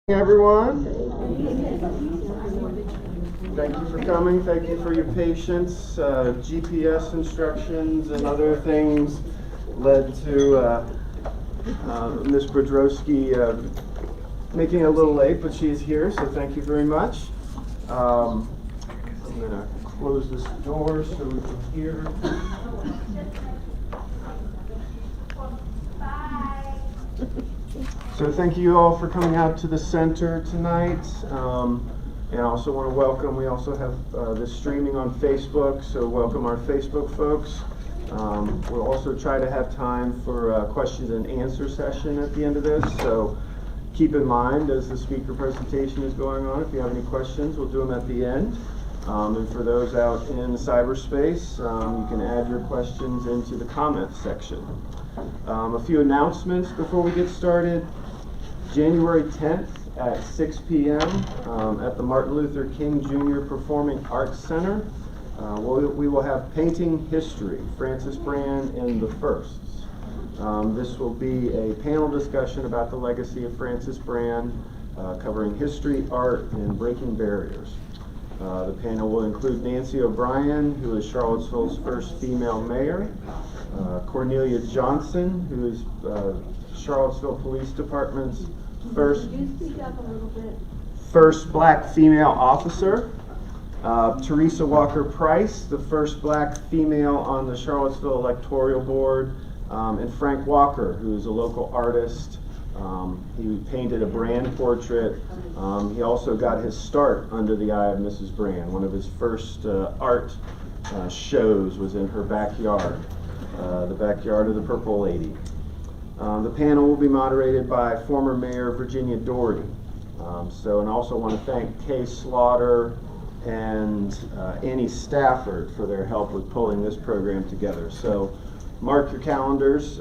Everyone, thank you for coming. Thank you for your patience. GPS instructions and other things led to Ms. Bodroghkozy making it a little late, but she is here, so thank you very much. I'm going to close this door so we can hear. So thank you all for coming out to the center tonight. And I also want to welcome, we also have this streaming on Facebook, so welcome our Facebook folks. We'll also try to have time for a questions and answer session at the end of this, so keep in mind as the speaker presentation is going on, if you have any questions, we'll do them at the end. And for those out in cyberspace, you can add your questions into the comments section. A few announcements before we get started. January 10th at 6 p.m. At the Martin Luther King Jr. Performing Arts Center, we will have Painting History, Francis Brand and the Firsts. This will be a panel discussion about the legacy of Francis Brand, covering history, art, and breaking barriers. The panel will include Nancy O'Brien, who is Charlottesville's first female mayor, Cornelia Johnson, who is Charlottesville Police Department's first black female officer, Teresa Walker Price, the first black female on the Charlottesville electoral board, and Frank Walker, who is a local artist. He painted a Brand portrait. He also got his start under the eye of Mrs. Brand. One of his first art shows was in her backyard, the backyard of the Purple Lady. The panel will be moderated by former Mayor Virginia Doherty. And I also want to thank Kay Slaughter and Annie Stafford for their help with pulling this program together. So mark your calendars,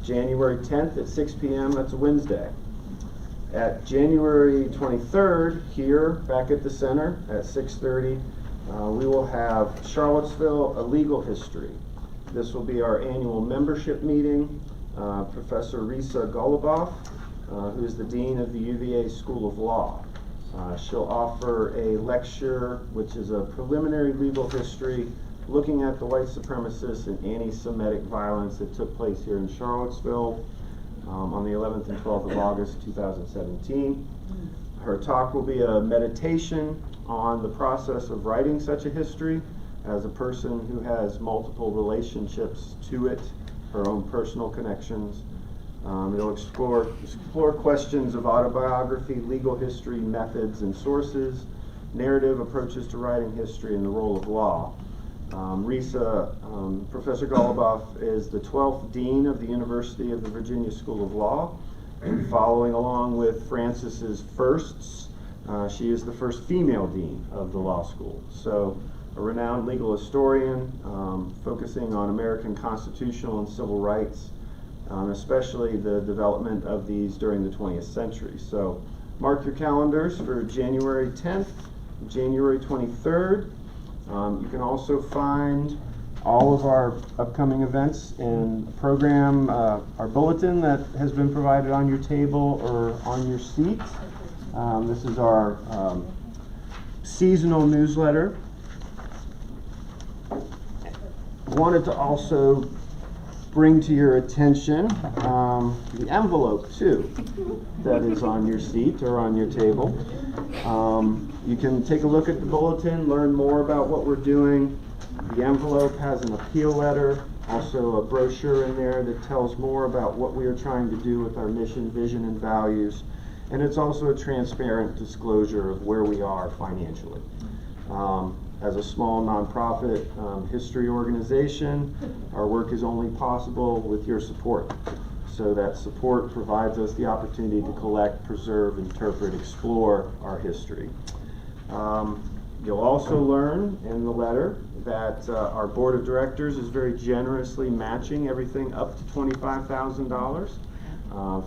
January 10th at 6 p.m., that's a Wednesday. At January 23rd, here, back at the center at 6:30, we will have Charlottesville, A Legal History. This will be our annual membership meeting. Professor Risa Goluboff, who is the Dean of the UVA School of Law. She'll offer a lecture, which is a preliminary legal history, looking at the white supremacist and anti-Semitic violence that took place here in Charlottesville on the 11th and 12th of August 2017. Her talk will be a meditation on the process of writing such a history as a person who has multiple relationships to it, her own personal connections. It'll explore questions of autobiography, legal history, methods and sources, narrative approaches to writing history, and the role of law. Professor Goluboff is the 12th Dean of the University of the Virginia School of Law, and following along with Francis's firsts, she is the first female Dean of the law school. So a renowned legal historian, focusing on American constitutional and civil rights, especially the development of these during the 20th century. So mark your calendars for January 10th, January 23rd. You can also find all of our upcoming events and program, our bulletin that has been provided on your table or on your seat. This is our seasonal newsletter. Wanted to also bring to your attention the envelope too that is on your seat or on your table. You can take a look at the bulletin, learn more about what we're doing. The envelope has an appeal letter, also a brochure in there that tells more about what we are trying to do with our mission, vision, and values. And it's also a transparent disclosure of where we are financially. As a small nonprofit history organization, our work is only possible with your support. So that support provides us the opportunity to collect, preserve, interpret, explore our history. You'll also learn in the letter that our board of directors is very generously matching everything up to $25,000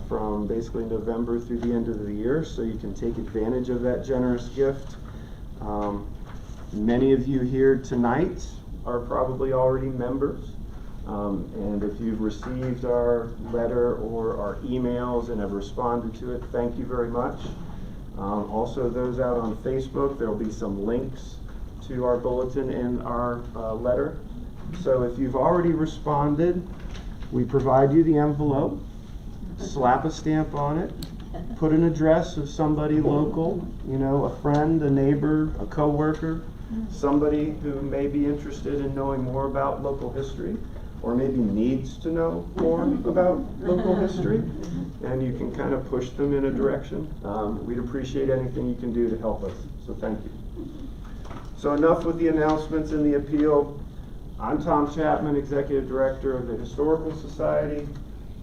from basically November through the end of the year, so you can take advantage of that generous gift. Many of you here tonight are probably already members, and if you've received our letter or our emails and have responded to it, thank you very much. Also, those out on Facebook, there will be some links to our bulletin and our letter. So if you've already responded, we provide you the envelope, slap a stamp on it, put an address of somebody local, a friend, a neighbor, a coworker, somebody who may be interested in knowing more about local history, or maybe needs to know more about local history, and you can kind of push them in a direction. We'd appreciate anything you can do to help us, so thank you. So enough with the announcements and the appeal. I'm Tom Chapman, Executive Director of the Historical Society.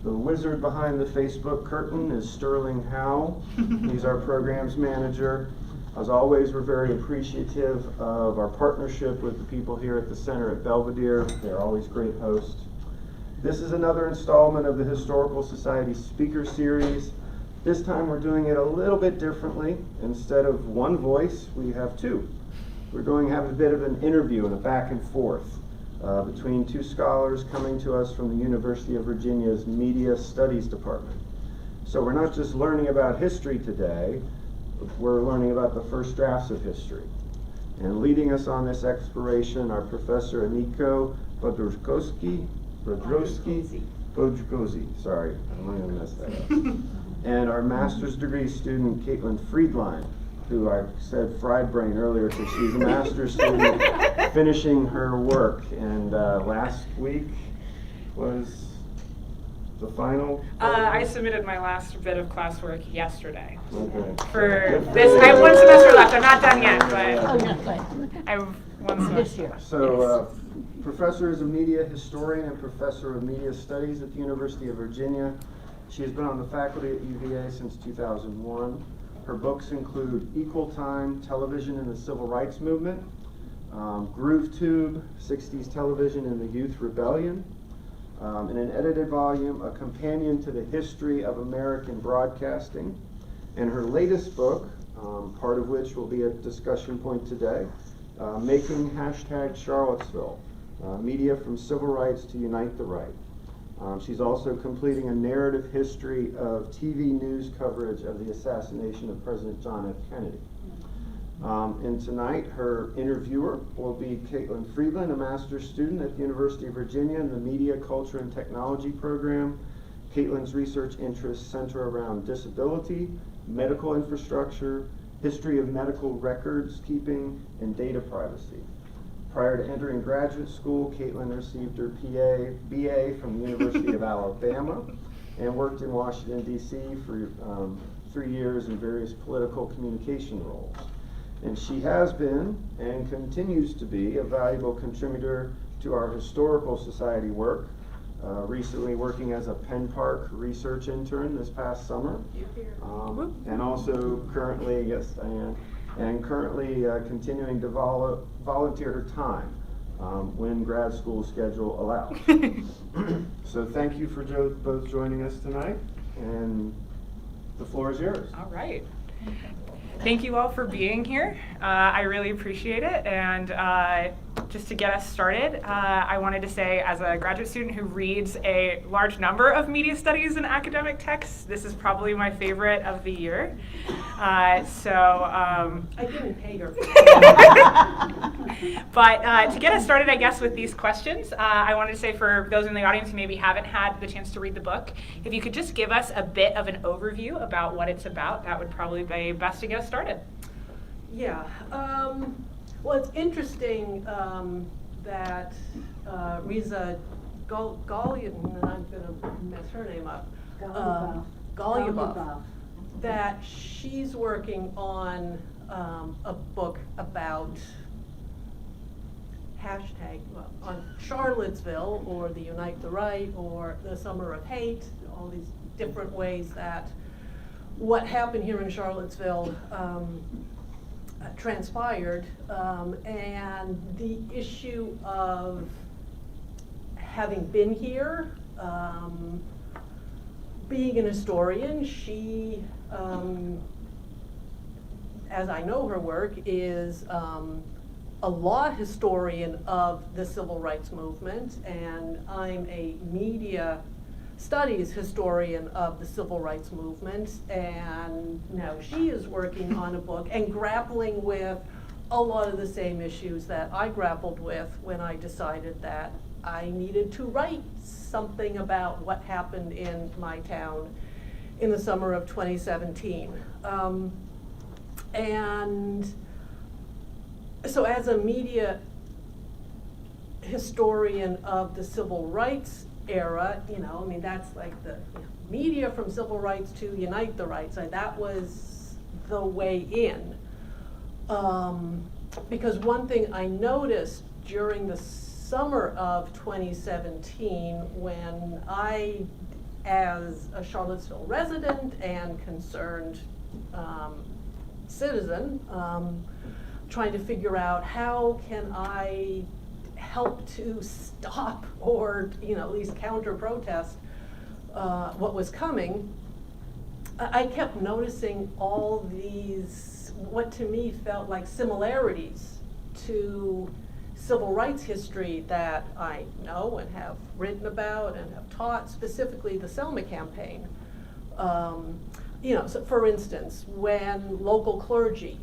The wizard behind the Facebook curtain is Sterling Howe. He's our programs manager. As always, we're very appreciative of our partnership with the people here at the Center at Belvedere. They're always great hosts. This is another installment of the Historical Society Speaker Series. This time we're doing it a little bit differently. Instead of one voice, we have two. We're going to have a bit of an interview and a back and forth between two scholars coming to us from the University of Virginia's Media Studies Department. So we're not just learning about history today, we're learning about the first drafts of history. And leading us on this exploration are Professor Aniko Bodroghkozy, sorry, I'm going to mess that up. And our master's degree student, Caitlin Friedline, who I said fried brain earlier because she's a master's student finishing her work. And last week was the final? I submitted my last bit of classwork yesterday. Okay. For this, I have one semester left. I'm not done yet, but I have one semester This year. left. So, Professor is a media historian and professor of media studies at the University of Virginia. She has been on the faculty at UVA since 2001. Her books include Equal Time, Television and the Civil Rights Movement, Groove Tube, 60s Television and the Youth Rebellion, in an edited volume, A Companion to the History of American Broadcasting, and her latest book, part of which will be a discussion point today, Making #Charlottesville, Media from Civil Rights to Unite the Right. She's also completing a narrative history of TV news coverage of the assassination of President John F. Kennedy. And tonight, her interviewer will be Caitlin Friedline, a master's student at the University of Virginia in the Media, Culture, and Technology program. Caitlin's research interests center around disability, medical infrastructure, history of medical records keeping, and data privacy. Prior to entering graduate school, Caitlin received her BA from the University of Alabama and worked in Washington, D.C. for 3 years in various political communication roles. And she has been and continues to be a valuable contributor to our Historical Society work, recently working as a Penn Park research intern this past summer. And also currently, yes, Diane, and currently continuing to volunteer her time when grad school schedule allows. So thank you for both joining us tonight, and the floor is yours. All right. Thank you all for being here. I really appreciate it. And just to get us started, I wanted to say, as a graduate student who reads a large number of media studies and academic texts, this is probably my favorite of the year. I didn't pay her. But to get us started, I guess, with these questions, I wanted to say, for those in the audience who maybe haven't had the chance to read the book, if you could just give us a bit of an overview about what it's about, that would probably be best to get us started. Yeah. Well, it's interesting that Riza Golyaboff, I'm going to mess her name up, Golyaboff, that she's working on a book about on Charlottesville, or the Unite the Right, or the Summer of Hate, all these different ways that what happened here in Charlottesville transpired, and the issue of having been here, being an historian, she, as I know her work, is a law historian of the civil rights movement, and I'm a media studies historian of the civil rights movement, and now she is working on a book and grappling with a lot of the same issues that I grappled with when I decided that I needed to write something about what happened in my town in the summer of 2017. And so as a media historian of the civil rights era, I mean, that's like the media from civil rights to unite the rights. That was the way in. Because one thing I noticed during the summer of 2017, when I, as a Charlottesville resident and concerned citizen, trying to figure out how can I help to stop or at least counter protest what was coming, I kept noticing all these, what to me felt like similarities to civil rights history that I know and have written about and have taught, specifically the Selma campaign. So for instance, when local clergy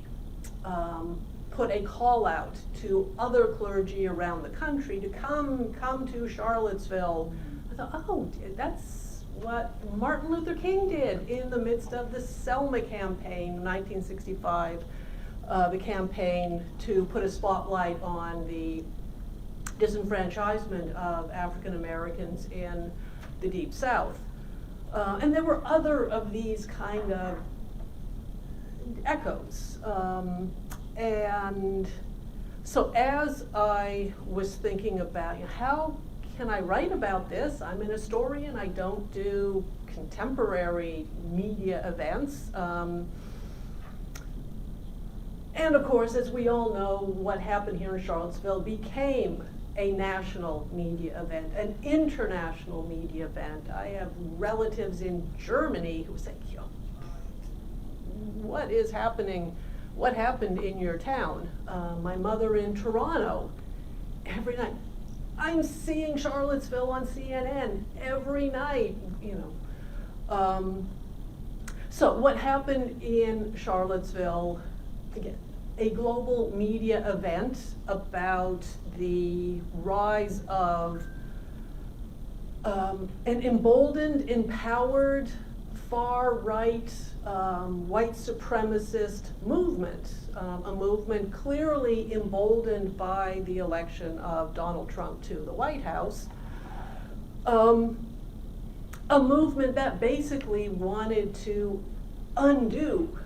put a call out to other clergy around the country to come to Charlottesville, I thought, oh, that's what Martin Luther King did in the midst of the Selma campaign in 1965, the campaign to put a spotlight on the disenfranchisement of African Americans in the Deep South. And there were other of these kind of echoes. And so as I was thinking about how can I write about this? I'm an historian, I don't do contemporary media events. And of course, as we all know, what happened here in Charlottesville became a national media event, an international media event. I have relatives in Germany who say, what is happening? What happened in your town? My mother in Toronto, every night. I'm seeing Charlottesville on CNN every night, So what happened in Charlottesville, again, a global media event about the rise of an emboldened, empowered, far-right, white supremacist movement, a movement clearly emboldened by the election of Donald Trump to the White House, a movement that basically wanted to undo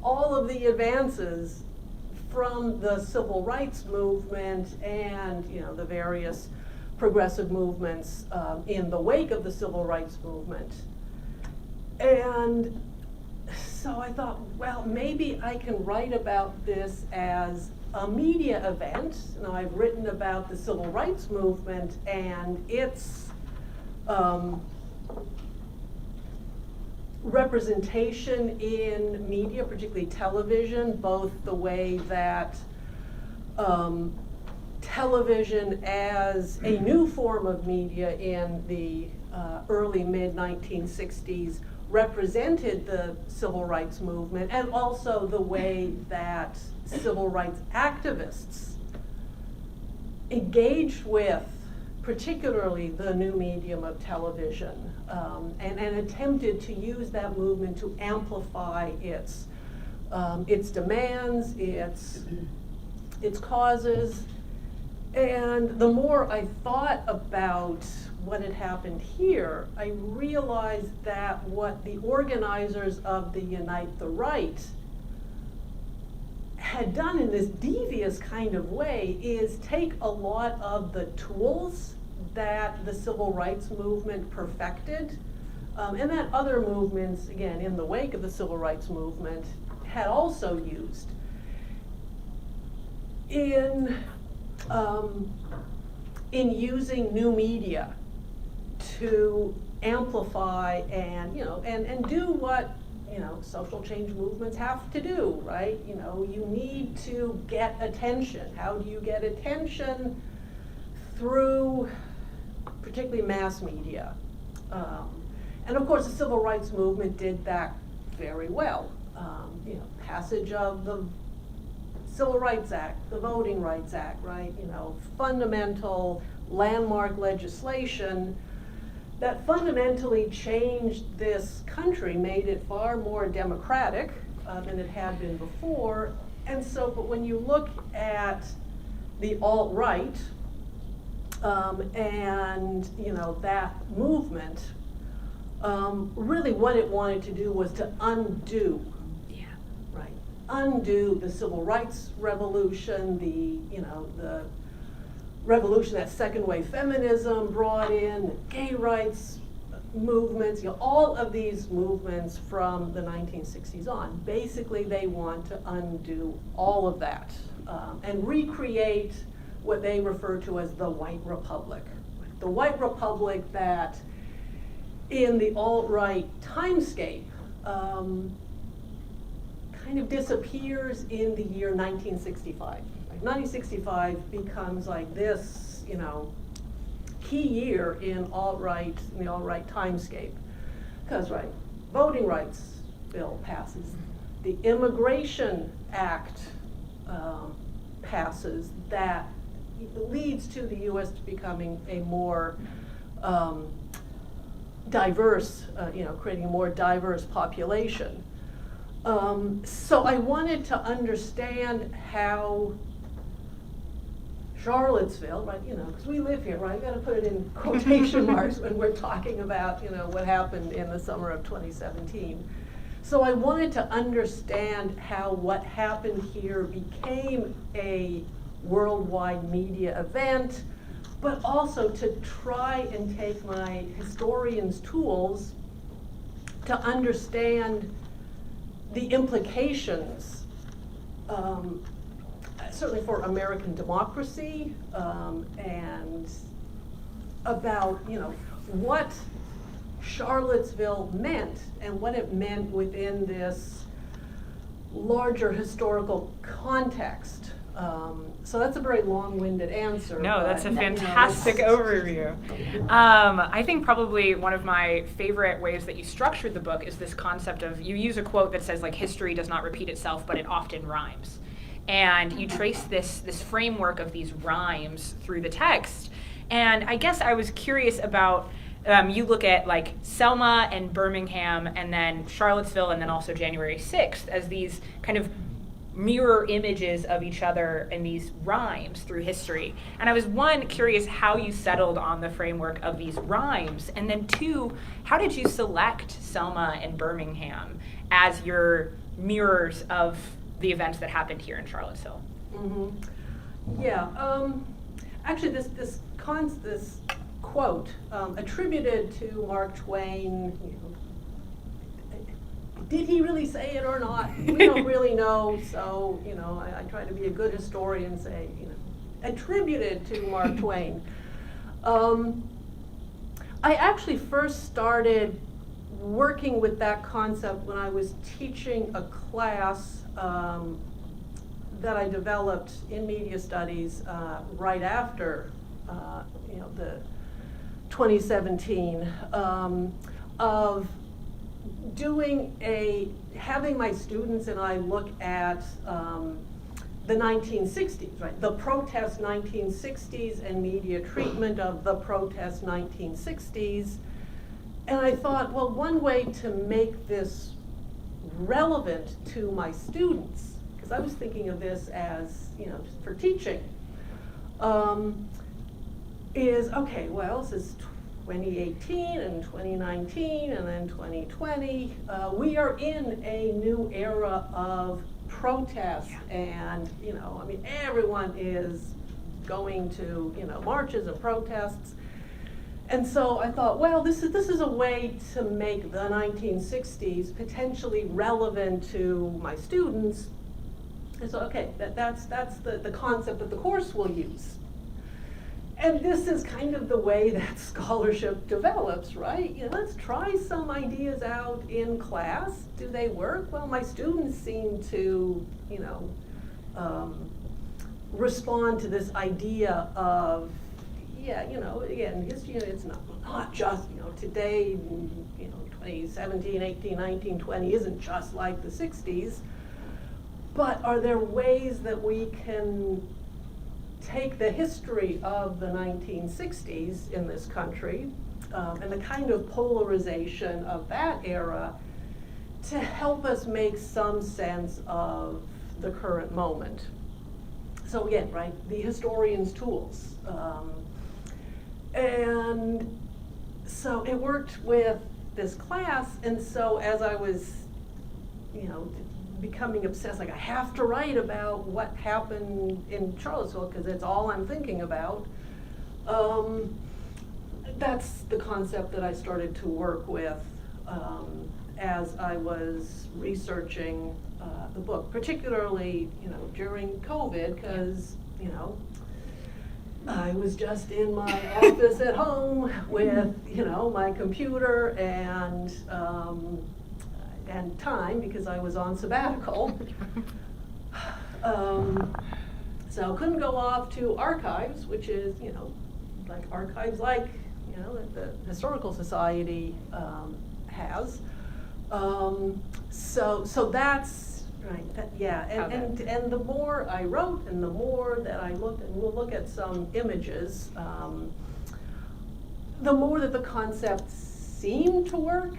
all of the advances from the civil rights movement and the various progressive movements in the wake of the civil rights movement. And so I thought, well, maybe I can write about this as a media event. Now, I've written about the civil rights movement and its representation in media, particularly television, both the way that television as a new form of media in the early mid-1960s represented the civil rights movement, and also the way that civil rights activists engaged with particularly the new medium of television, and attempted to use that movement to amplify its demands, its causes. And the more I thought about what had happened here, I realized that what the organizers of the Unite the Right had done in this devious kind of way is take a lot of the tools that the civil rights movement perfected, and that other movements, again, in the wake of the civil rights movement, had also used in using new media to amplify and do what social change movements have to do, right? You need to get attention. How do you get attention? Through particularly mass media. And of course, the civil rights movement did that very well. Passage of the Civil Rights Act, the Voting Rights Act, right? Fundamental landmark legislation that fundamentally changed this country, made it far more democratic than it had been before. And so, but when you look at the alt-right and that movement, really what it wanted to do was to undo, undo the civil rights revolution, the revolution that second wave feminism brought in, the gay rights movements, all of these movements from the 1960s on. Basically, they want to undo all of that and recreate what they refer to as the white republic. The white republic that in the alt-right timescape kind of disappears in the year 1965. 1965 becomes like this, key year in the alt-right timescape. Because, Voting Rights Bill passes. The Immigration Act passes that leads to the U.S. becoming a more diverse, creating a more diverse population. So I wanted to understand how Charlottesville, because we live here, right? I've got to put it in quotation marks when we're talking about, what happened in the summer of 2017. So I wanted to understand how what happened here became a worldwide media event, but also to try and take my historian's tools to understand the implications, certainly for American democracy, and about what Charlottesville meant and what it meant within this larger historical context. So that's a very long-winded answer. No, that's a fantastic overview. I think probably one of my favorite ways that you structured the book is this concept of, you use a quote that says, history does not repeat itself, but it often rhymes. And you trace this framework of these rhymes through the text. And I guess I was curious about, you look at Selma and Birmingham and then Charlottesville and then also January 6th as these kind of mirror images of each other in these rhymes through history. And I was, one, curious how you settled on the framework of these rhymes, and then two, how did you select Selma and Birmingham as your mirrors of the events that happened here in Charlottesville? Mm-hmm. Yeah, actually this quote attributed to Mark Twain, did he really say it or not? We don't really know, so I try to be a good historian and say, attributed to Mark Twain. I actually first started working with that concept when I was teaching a class that I developed in media studies right after the 2017 of having my students and I look at the 1960s, right? The protest 1960s and media treatment of the protest 1960s. And I thought, well, one way to make this relevant to my students, because I was thinking of this as, just for teaching, is, okay, well, this is 2018 and 2019 and then 2020. We are in a new era of protest, and everyone is going to marches and protests. And so I thought, well, this is a way to make the 1960s potentially relevant to my students. And so, okay, that's the concept that the course will use. And this is kind of the way that scholarship develops, right? Let's try some ideas out in class. Do they work? Well, my students seem to, respond to this idea of, yeah, again, history, it's not just, today, 2017, 18, 19, 20 isn't just like the 60s, but are there ways that we can take the history of the 1960s in this country and the kind of polarization of that era to help us make some sense of the current moment? So again, right, the historian's tools. And so it worked with this class, and so as I was, becoming obsessed, like I have to write about what happened in Charlottesville because it's all I'm thinking about. That's the concept that I started to work with as I was researching the book, particularly, during COVID, because, I was just in my office at home with, my computer and time because I was on sabbatical. So couldn't go off to archives, which is, like archives like, that the Historical Society has. So that's right. And the more I wrote, and the more that I looked, and we'll look at some images, the more that the concepts seem to work.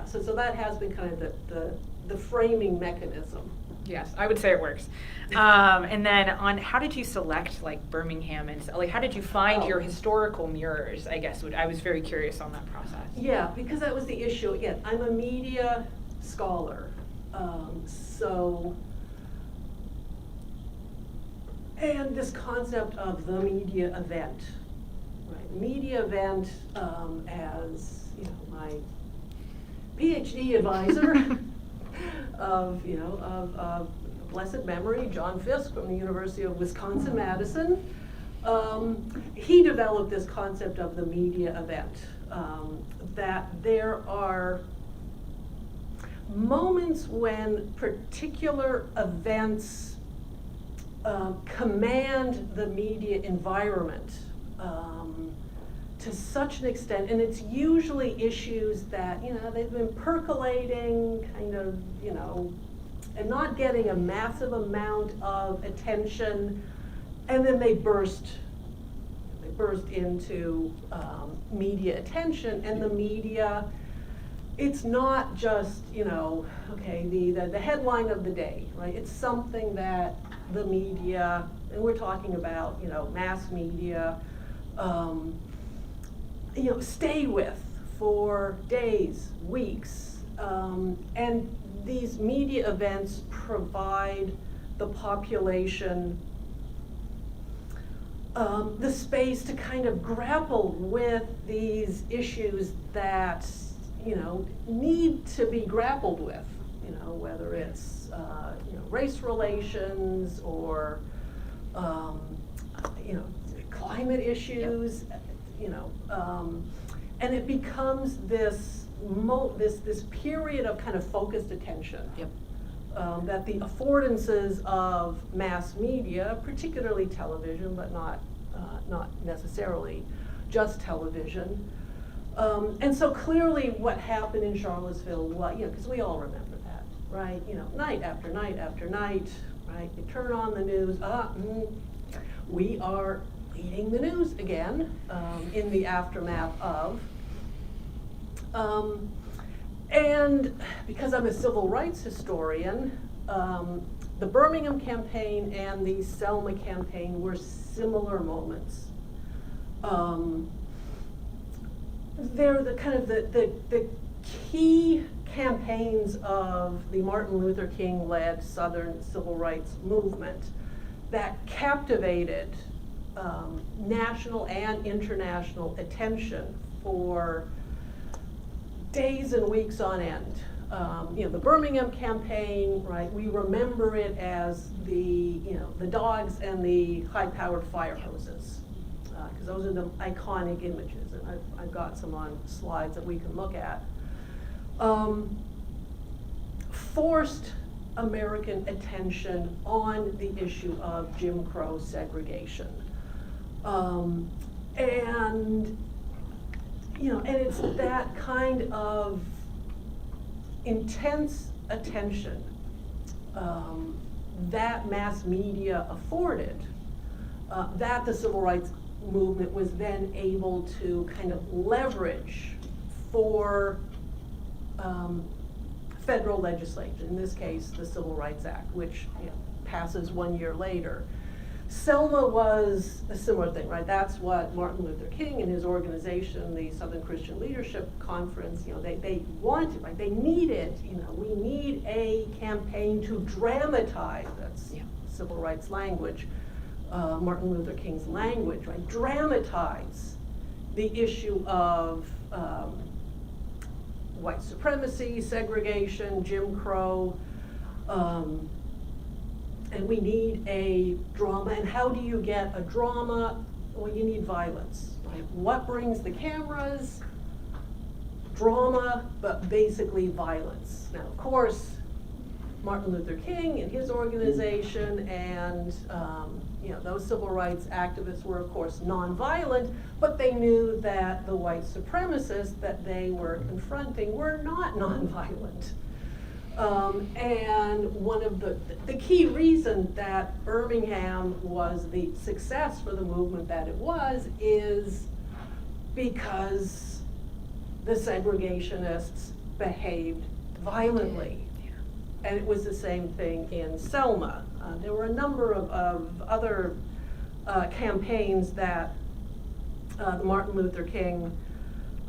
So that has been kind of the framing mechanism. Yes, I would say it works. And then on how did you select like Birmingham and like how did you find your historical mirrors? I guess I was very curious on that process. Yeah, because that was the issue. Again, I'm a media scholar, and this concept of the media event, right? Media event, as my PhD advisor of blessed memory, John Fisk from the University of Wisconsin-Madison, he developed this concept of the media event, that there are moments when particular events command the media environment to such an extent, and it's usually issues that, they've been percolating, kind of, and not getting a massive amount of attention, and then they burst into media attention, and the media, it's not just, the headline of the day, right? It's something that the media, and we're talking about, mass media, stay with for days, weeks, and these media events provide the population the space to kind of grapple with these issues that, need to be grappled with, whether it's, race relations or, climate issues, and it becomes this period of kind of focused attention. Yep. That the affordances of mass media, particularly television, but not necessarily just television. And so clearly what happened in Charlottesville was, because we all remember that, right? Night after night after night, right? You turn on the news, we are leading the news again in the aftermath of. And because I'm a civil rights historian, the Birmingham campaign and the Selma campaign were similar moments. They're the kind of the key campaigns of the Martin Luther King-led Southern civil rights movement that captivated national and international attention for days and weeks on end. The Birmingham campaign, right? We remember it as the dogs and the high-powered fire hoses, because those are the iconic images, and I've got some on slides that we can look at. Forced American attention on the issue of Jim Crow segregation. And, you know, and it's that kind of intense attention that mass media afforded, that the civil rights movement was then able to kind of leverage for federal legislation, in this case, the Civil Rights Act, which, you know, passes 1 year later. Selma was a similar thing, right? That's what Martin Luther King and his organization, the Southern Christian Leadership Conference, you know, they wanted, right? They needed, you know, we need a campaign to dramatize, that's civil rights language, Martin Luther King's language, right? Dramatize the issue of white supremacy, segregation, Jim Crow, and we need a drama. And how do you get a drama? Well, you need violence, right? What brings the cameras? Drama, but basically violence. Now, of course, Martin Luther King and his organization and you know, those civil rights activists were, of course, nonviolent, but they knew that the white supremacists that they were confronting were not nonviolent. And one of the key reason that Birmingham was the success for the movement that it was is because the segregationists behaved violently. And it was the same thing in Selma. There were a number of other campaigns that the Martin Luther King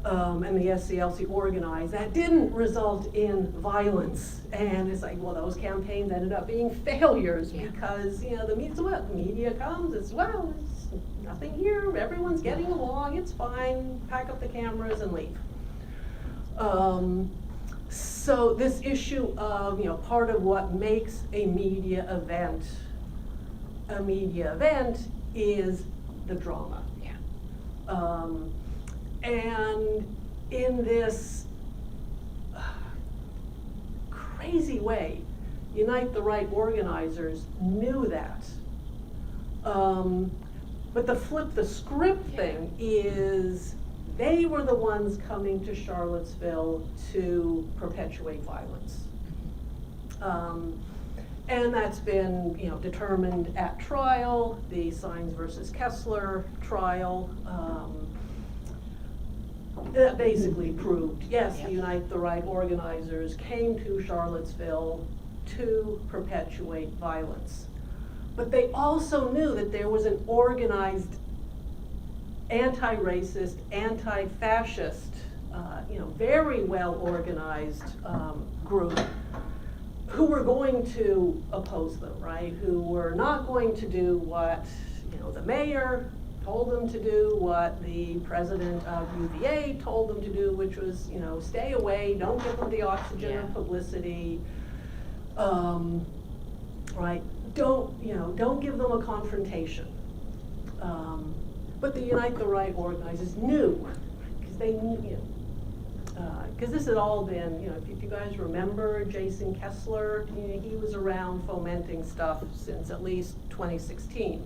and the SCLC organized that didn't result in violence. And it's like, well, those campaigns ended up being failures because, you know, the media comes, it's, well, it's nothing here, everyone's getting along, it's fine, pack up the cameras and leave. So this issue of, you know, part of what makes a media event is the drama. And in this crazy way, Unite the Right organizers knew that. But the flip the script thing is they were the ones coming to Charlottesville to perpetuate violence. And that's been, you know, determined at trial, the Sines versus Kessler trial. That basically proved, yes, the Unite the Right organizers came to Charlottesville to perpetuate violence. But they also knew that there was an organized anti-racist, anti-fascist, you know, very well organized group who were going to oppose them, right? Who were not going to do what, you know, the mayor told them to do, what the president of UVA told them to do, which was, you know, stay away, don't give them the oxygen of publicity, right? Don't give them a confrontation. But the Unite the Right organizers knew, because they knew, you know, because this had all been, you know, if you guys remember Jason Kessler, you know, he was around fomenting stuff since at least 2016.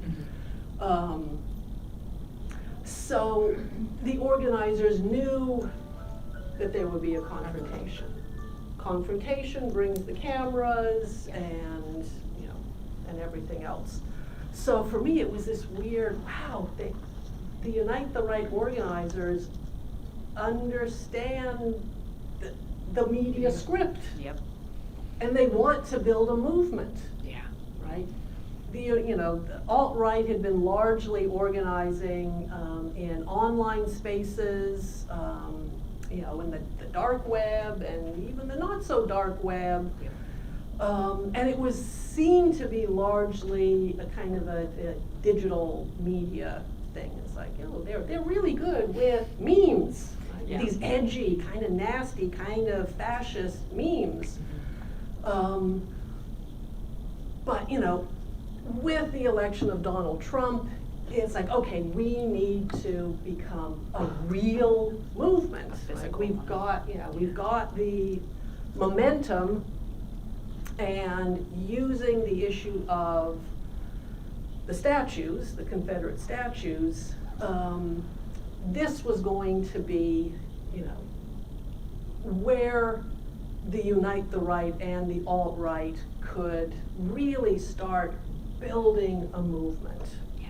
So the organizers knew that there would be a confrontation. Confrontation brings the cameras and, you know, and everything else. So for me, it was this weird, wow, the Unite the Right organizers understand the media script. And they want to build a movement. Right? You know, the alt-right had been largely organizing in online spaces, you know, in the dark web and even the not so dark web. And it was seen to be largely a kind of a digital media thing. It's like, you know, they're really good with memes, right? These edgy, kind of nasty, kind of fascist memes. But, you know, with the election of Donald Trump, it's like, okay, we need to become a real movement. Right? We've got the momentum, and using the issue of the statues, the Confederate statues, this was going to be, where the Unite the Right and the alt-right could really start building a movement. Yeah,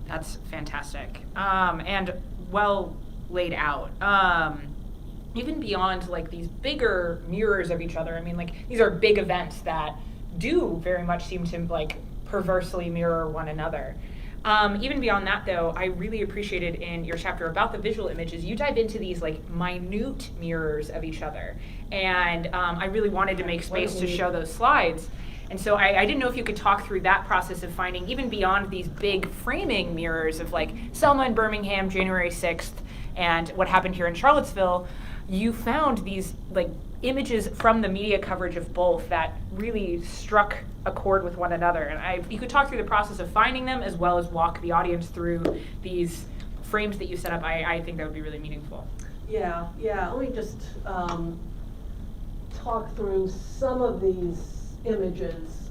that's fantastic, and well laid out. Even beyond like these bigger mirrors of each other. I mean, like these are big events that do very much seem to like perversely mirror one another. Even beyond that, though, I really appreciated in your chapter about the visual images, you dive into these like minute mirrors of each other. And I really wanted to make space to show those slides. And so I didn't know if you could talk through that process of finding, even beyond these big framing mirrors of like Selma and Birmingham, January 6th, and what happened here in Charlottesville, you found these like images from the media coverage of both that really struck a chord with one another. And you could talk through the process of finding them as well as walk the audience through these frames that you set up. I think that would be really meaningful. Yeah. Let me just talk through some of these images.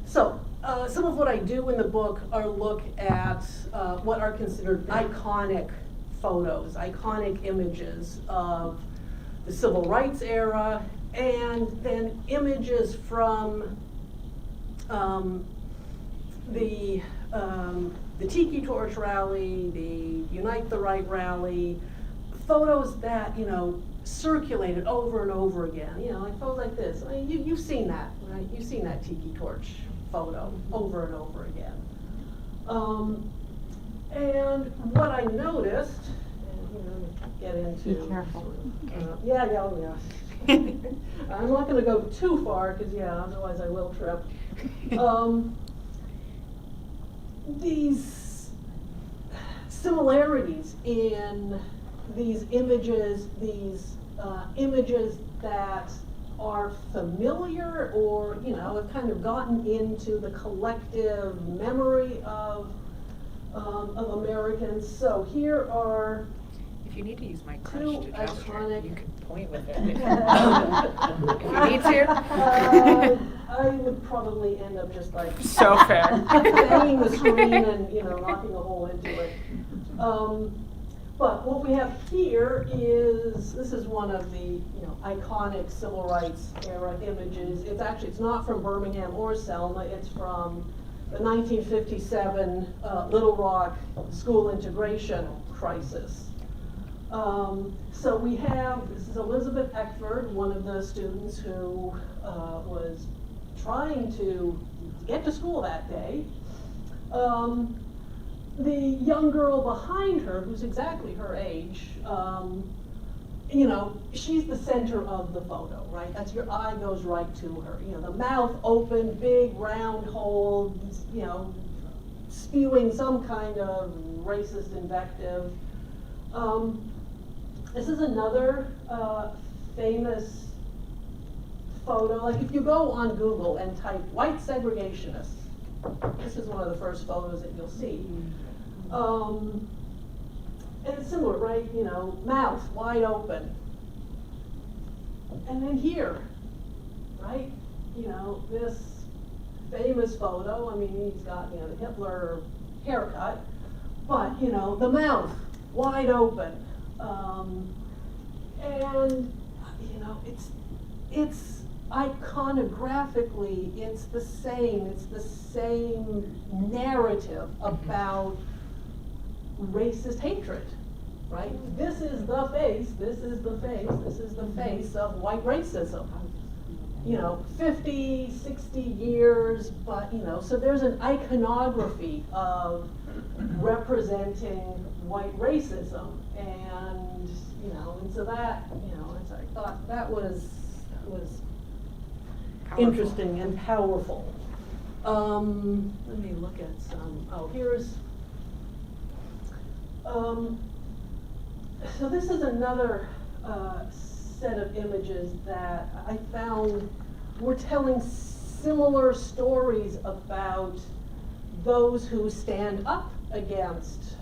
Some of what I do in the book are look at what are considered iconic photos, iconic images of the civil rights era, and then images from the Tiki Torch rally, the Unite the Right rally, photos that circulated over and over again. Like photos like this. I mean, you've seen that, right? You've seen that Tiki Torch photo over and over again. And what I noticed, and get into. Be careful. Yeah. I'm not going to go too far because otherwise I will trip. These similarities in these images that are familiar or have kind of gotten into the collective memory of Americans. So here are. If you need to use my crutch Two to gesture, iconic- you can point with it. If you need to. I would probably end up just like So fair. banging the screen and knocking a hole into it. But what we have here this is one of the iconic civil rights era images. It's not from Birmingham or Selma. It's from the 1957 Little Rock school integration crisis. So we have, this is Elizabeth Eckford, one of the students who was trying to get to school that day. The young girl behind her, who's exactly her age, she's the center of the photo, right? That's your eye goes right to her. The mouth open, big round hole, spewing some kind of racist invective. This is another famous photo. Like if you go on Google and type white segregationists, this is one of the first photos that you'll see. And it's similar, right? Mouth wide open. And then here, right? This famous photo. I mean, he's got, the Hitler haircut, but, the mouth wide open. And, it's iconographically, it's the same narrative about racist hatred, right? This is the face of white racism. 50, 60 years, but, so there's an iconography of representing white racism, and, and so that, I thought that was Powerful. interesting and powerful. Let me look at some, here's, so this is another set of images that I found were telling similar stories about those who stand up against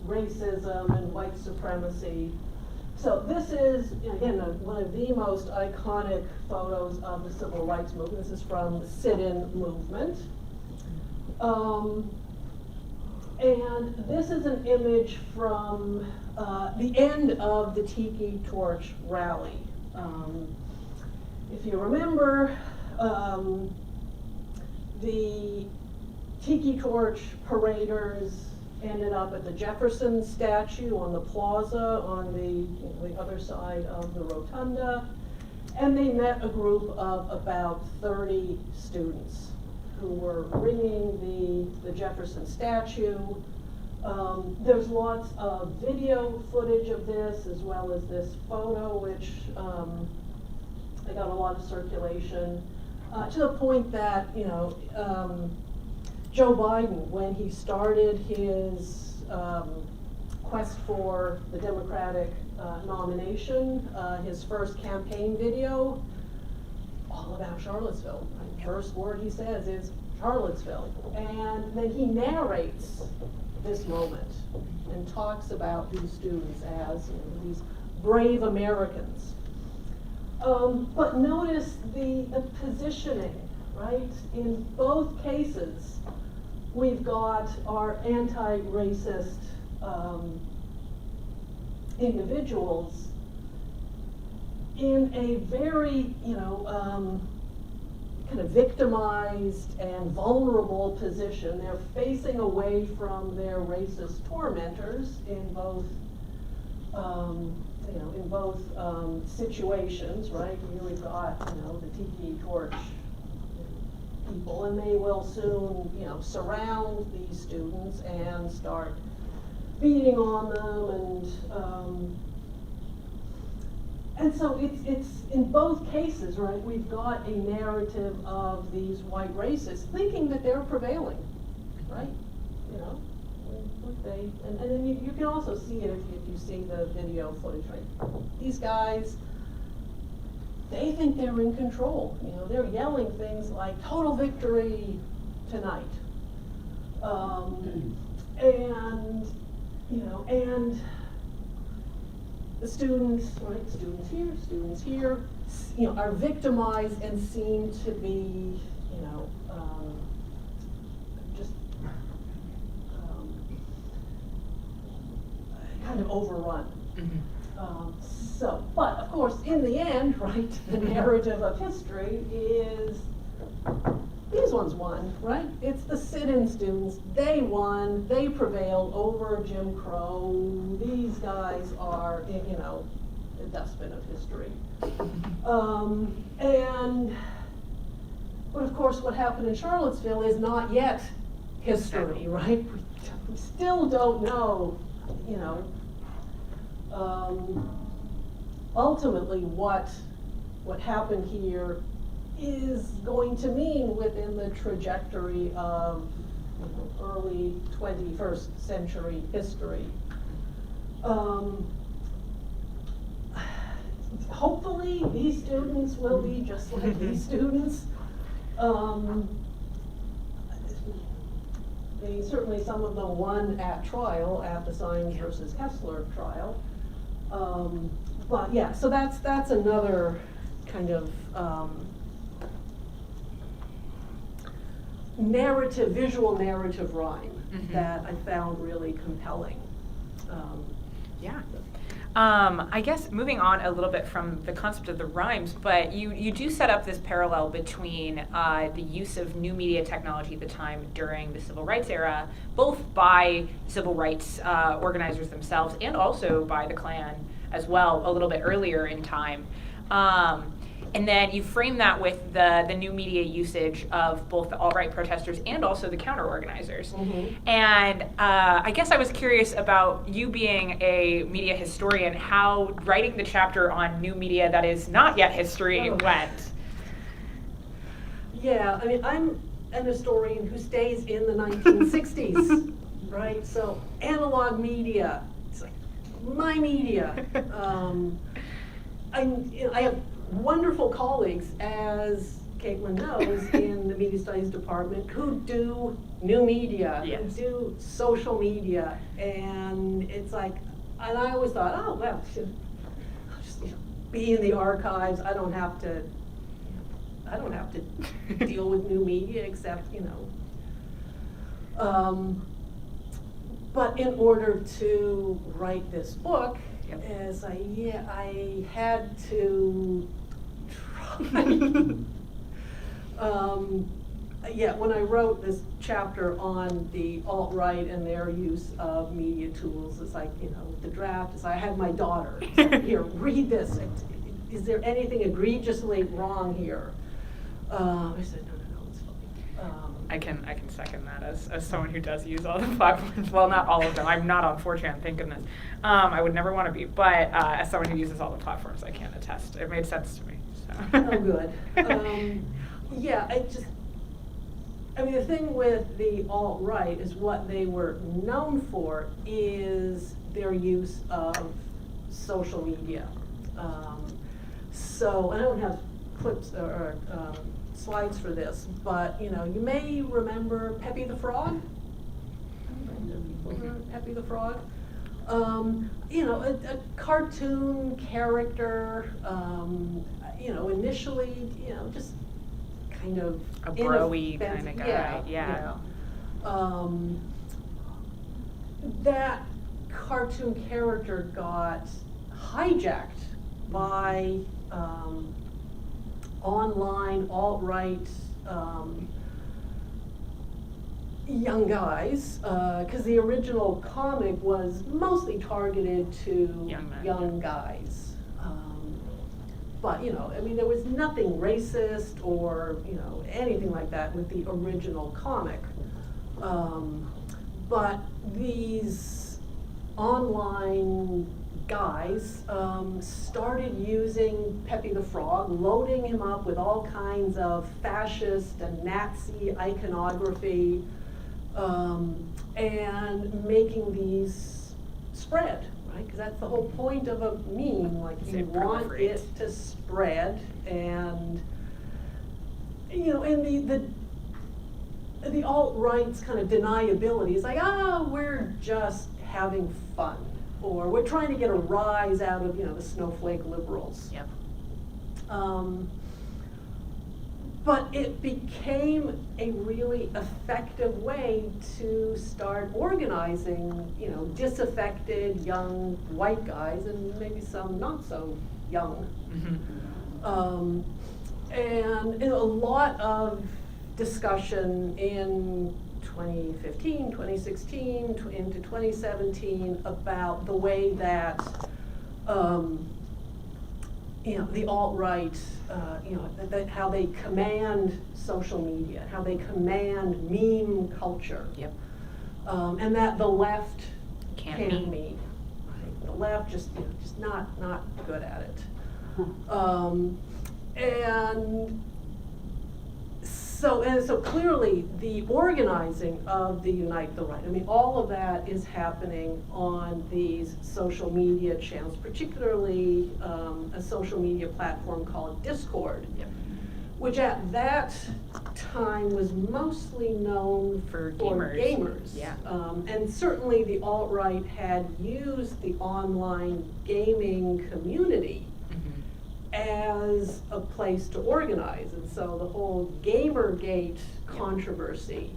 racism and white supremacy. So this is, again, one of the most iconic photos of the civil rights movement. This is from the sit-in movement. And this is an image from the end of the Tiki Torch rally. If you remember, the Tiki Torch paraders ended up at the Jefferson statue on the plaza on the other side of the rotunda, and they met a group of about 30 students who were ringing the Jefferson statue. There's lots of video footage of this, as well as this photo, which I got a lot of circulation, to the point that, Joe Biden, when he started his quest for the Democratic nomination, his first campaign video, all about Charlottesville. Right? First word he says is Charlottesville. And then he narrates this moment and talks about these students as these brave Americans. But notice the positioning, right? In both cases, we've got our anti-racist individuals in a very, kind of victimized and vulnerable position. They're facing away from their racist tormentors in both, situations, right? Here we've got, the Tiki Torch people, and they will soon, surround these students and start beating on them, and so it's in both cases, right? We've got a narrative of these white racists thinking that they're prevailing, right? And then you can also see it if you see the video footage, right? These guys, they think they're in control. They're yelling things like "total victory tonight," and the students, right? Students here, are victimized and seem to be, just kind of overrun. But of course, in the end, right, the narrative of history is these ones won, right? It's the sit-in students. They won. They prevailed over Jim Crow. These guys are, the dustbin of history. But of course, what happened in Charlottesville is not yet history, right? We still don't know, ultimately what happened here is going to mean within the trajectory of early 21st century history. Hopefully these students will be just like these students. Certainly some of them won at trial, at the Sines versus Kessler trial. But yeah, so that's another kind of visual narrative rhyme that I found really compelling. Yeah. I guess moving on a little bit from the concept of the rhymes, but you do set up this parallel between the use of new media technology at the time during the civil rights era, both by civil rights organizers themselves and also by the Klan as well, a little bit earlier in time. And then you frame that with the new media usage of both the alt-right protesters and also the counter-organizers. And I guess I was curious about you being a media historian, how writing the chapter on new media that is not yet history went. Yeah, I mean, I'm an historian who stays in the 1960s, right? So analog media, it's like my media. I have wonderful colleagues, as Caitlin knows, in the Media Studies Department who do new media, who do social media, and it's like, and I always thought, oh, well, be in the archives. I don't have to deal with new media except, but in order to write this book, Yep. I had to try. When I wrote this chapter on the alt-right and their use of media tools, it's like, the draft is, I had my daughter, it's like, here, read this. Is there anything egregiously wrong here? I said, no, it's fine. I can second that as someone who does use all the platforms. Well, not all of them. I'm not on 4chan, thank goodness. I would never want to be, but as someone who uses all the platforms, I can attest. It made sense to me. So. Oh, good. The thing with the alt-right is what they were known for is their use of social media. So I don't have clips or slides for this, but you may remember Pepe the Frog. Pepe the Frog. A cartoon character. Initially, just kind of a bro-y kind of guy. Yeah. That cartoon character got hijacked by online alt-right young guys, because the original comic was mostly targeted to young guys. But there was nothing racist or anything like that with the original comic. But these online guys started using Pepe the Frog, loading him up with all kinds of fascist and Nazi iconography, and making these spread, right? Because that's the whole point of a meme, like you want it to spread, and and the alt-right's kind of deniability is like, we're just having fun. Or we're trying to get a rise out of, the snowflake liberals. Yep. But it became a really effective way to start organizing, disaffected young white guys and maybe some not so young. Mm-hmm. And a lot of discussion in 2015, 2016, into 2017 about the way that, the alt-right, how they command social media, how they command meme culture. Yep. And that the left Can't meme. meme. Right? The left just not good at it. So clearly the organizing of the Unite the Right, all of that is happening on these social media channels, particularly a social media platform called Discord, Yep. which at that time was mostly known For gamers. Yeah. And certainly the alt-right had used the online gaming community as a place to organize. And so the whole Gamergate controversy,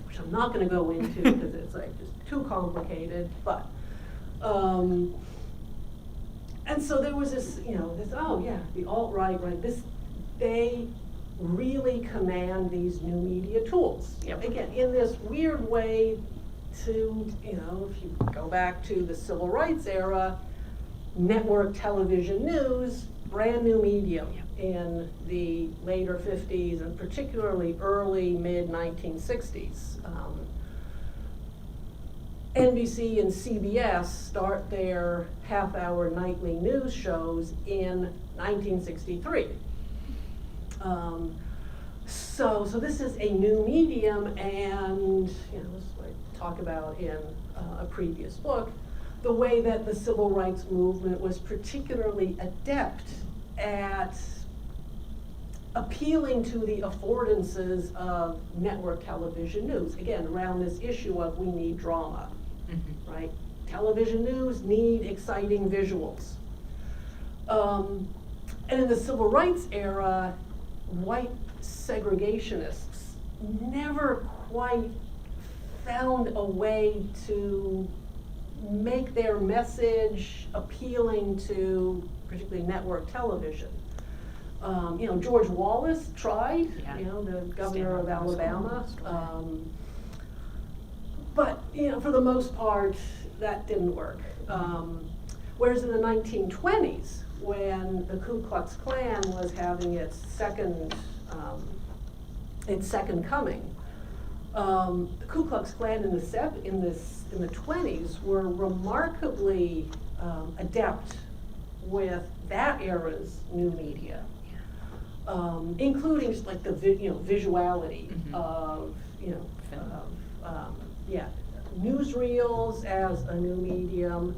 which I'm not going to go into because it's just too complicated, but and so there was this, the alt-right, right, they really command these new media tools. Yep. Again, in this weird way to, if you go back to the civil rights era, network television news, brand new medium in the later 50s and particularly early mid-1960s. NBC and CBS start their half-hour nightly news shows in 1963. So this is a new medium, and this is what I talk about in a previous book, the way that the civil rights movement was particularly adept at appealing to the affordances of network television news. Again, around this issue of we need drama, right? Television news need exciting visuals. And in the civil rights era, white segregationists never quite found a way to make their message appealing to particularly network television. George Wallace tried, the governor of Alabama. But for the most part, that didn't work. Whereas in the 1920s, when the Ku Klux Klan was having its second coming, the Ku Klux Klan in the 20s were remarkably adept with that era's new media, including just like the visuality of newsreels as a new medium.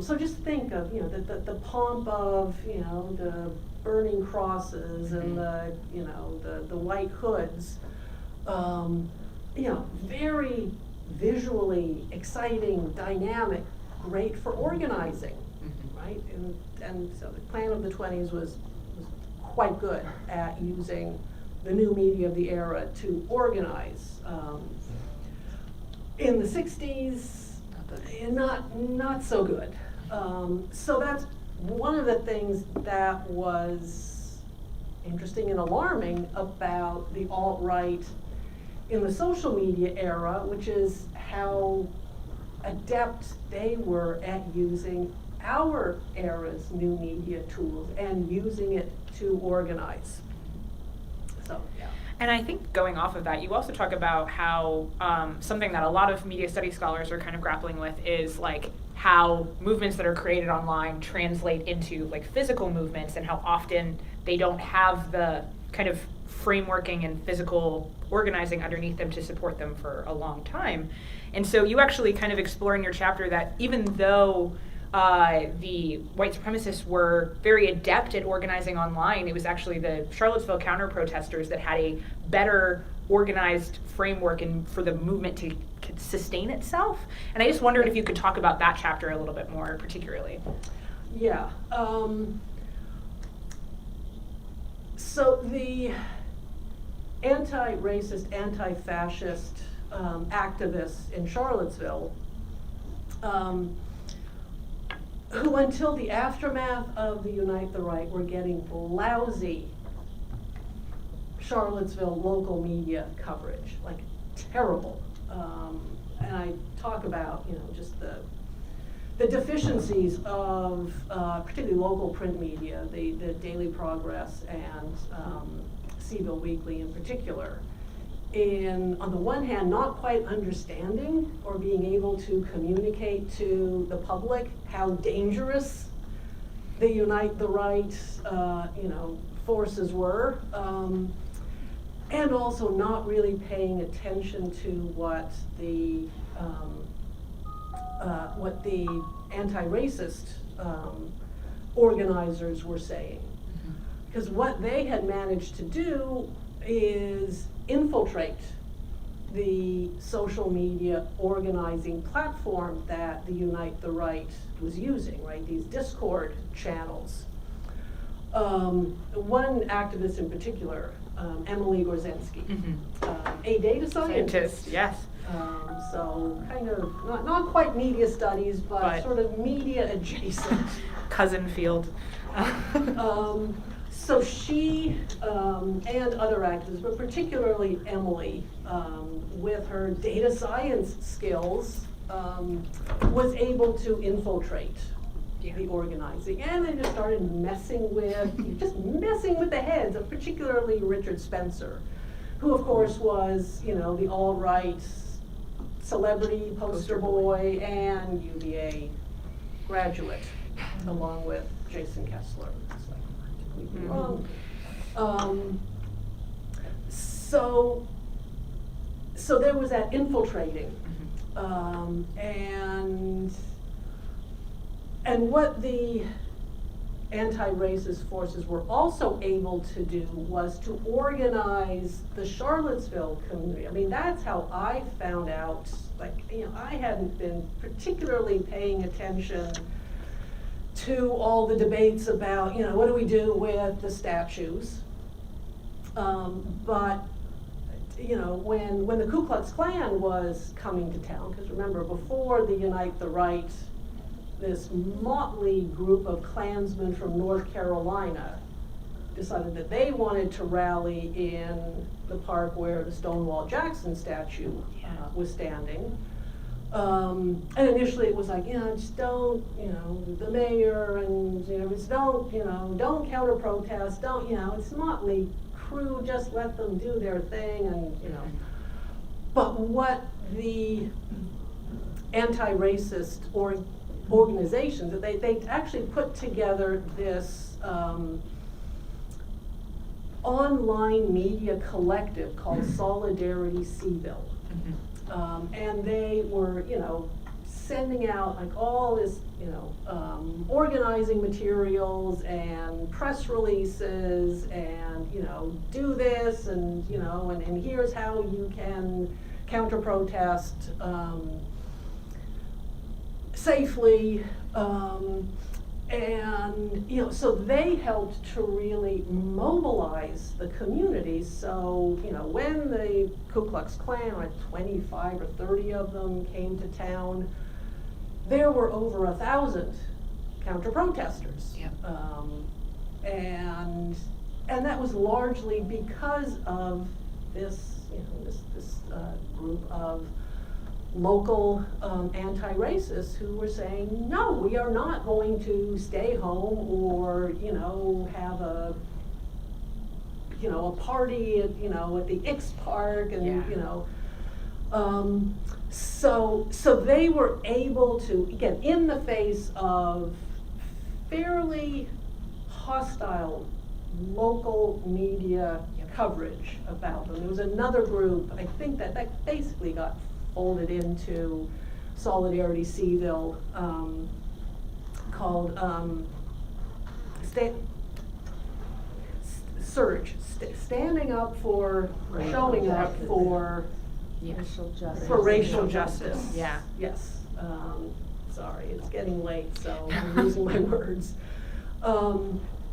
So just think of the pomp of the burning crosses and the white hoods. Very visually exciting, dynamic, great for organizing, right? And so the Klan of the 20s was quite good at using the new media of the era to organize. In the 60s, not so good. So that's one of the things that was interesting and alarming about the alt-right in the social media era, which is how adept they were at using our era's new media tools and using it to organize. So, yeah. And I think going off of that, you also talk about how something that a lot of media studies scholars are kind of grappling with is like how movements that are created online translate into like physical movements, and how often they don't have the kind of frameworking and physical organizing underneath them to support them for a long time. And so you actually kind of explore in your chapter that even though the white supremacists were very adept at organizing online, it was actually the Charlottesville counter-protesters that had a better organized framework and for the movement to sustain itself. And I just wondered if you could talk about that chapter a little bit more particularly. Yeah. So the anti-racist, anti-fascist activists in Charlottesville, who until the aftermath of the Unite the Right were getting lousy Charlottesville local media coverage, like terrible. And I talk about, just the deficiencies of particularly local print media, the Daily Progress and Seaville Weekly in particular, in, on the one hand, not quite understanding or being able to communicate to the public how dangerous the Unite the Right, forces were, and also not really paying attention to what the anti-racist organizers were saying. Because what they had managed to do is infiltrate the social media organizing platform that the Unite the Right was using, right? These Discord channels. One activist in particular, Emily Gorzensky, a data scientist. Yes. So kind of not quite media studies, but sort of media adjacent. Cousin field. So she and other activists, but particularly Emily, with her data science skills, was able to infiltrate the organizing, and they just started messing with the heads of particularly Richard Spencer, who of course was the alt-right celebrity poster boy and UVA graduate, along with Jason Kessler. It's like, completely wrong. So there was that infiltrating, and what the anti-racist forces were also able to do was to organize the Charlottesville community. I mean, that's how I found out, I hadn't been particularly paying attention to all the debates about, what do we do with the statues? But when the Ku Klux Klan was coming to town, because remember, before the Unite the Right, this motley group of Klansmen from North Carolina decided that they wanted to rally in the park where the Stonewall Jackson statue was standing. And initially it was like, just don't, the mayor and, just don't counter protest, it's motley crew, just let them do their thing, and, But what the anti-racist organizations, that they actually put together this online media collective called Solidarity Seville. And they were, sending out like all this, organizing materials and press releases and, do this and, and here's how you can counter protest safely. And, so they helped to really mobilize the community. So, when the Ku Klux Klan, like 25 or 30 of them, came to town, there were over 1,000 counter-protesters. Yeah. And that was largely because of this, this group of local anti-racists who were saying, no, we are not going to stay home or, have a party at, at the X Park and, so they were able to, again, in the face of fairly hostile local media coverage about them. There was another group, I think that basically got folded into Solidarity Seville, called standing up for, showing up for Racial justice. for racial justice. Yeah. Yes. Sorry, it's getting late, so I'm losing my words.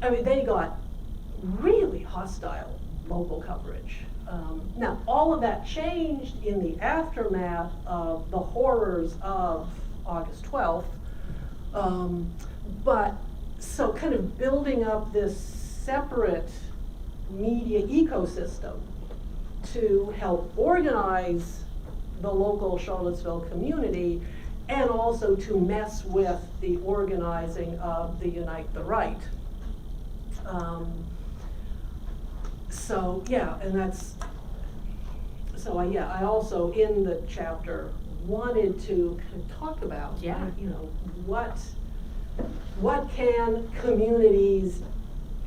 They got really hostile local coverage. Now, all of that changed in the aftermath of the horrors of August 12th. But so kind of building up this separate media ecosystem to help organize the local Charlottesville community and also to mess with the organizing of the Unite the Right. I also in the chapter wanted to kind of talk about, what can communities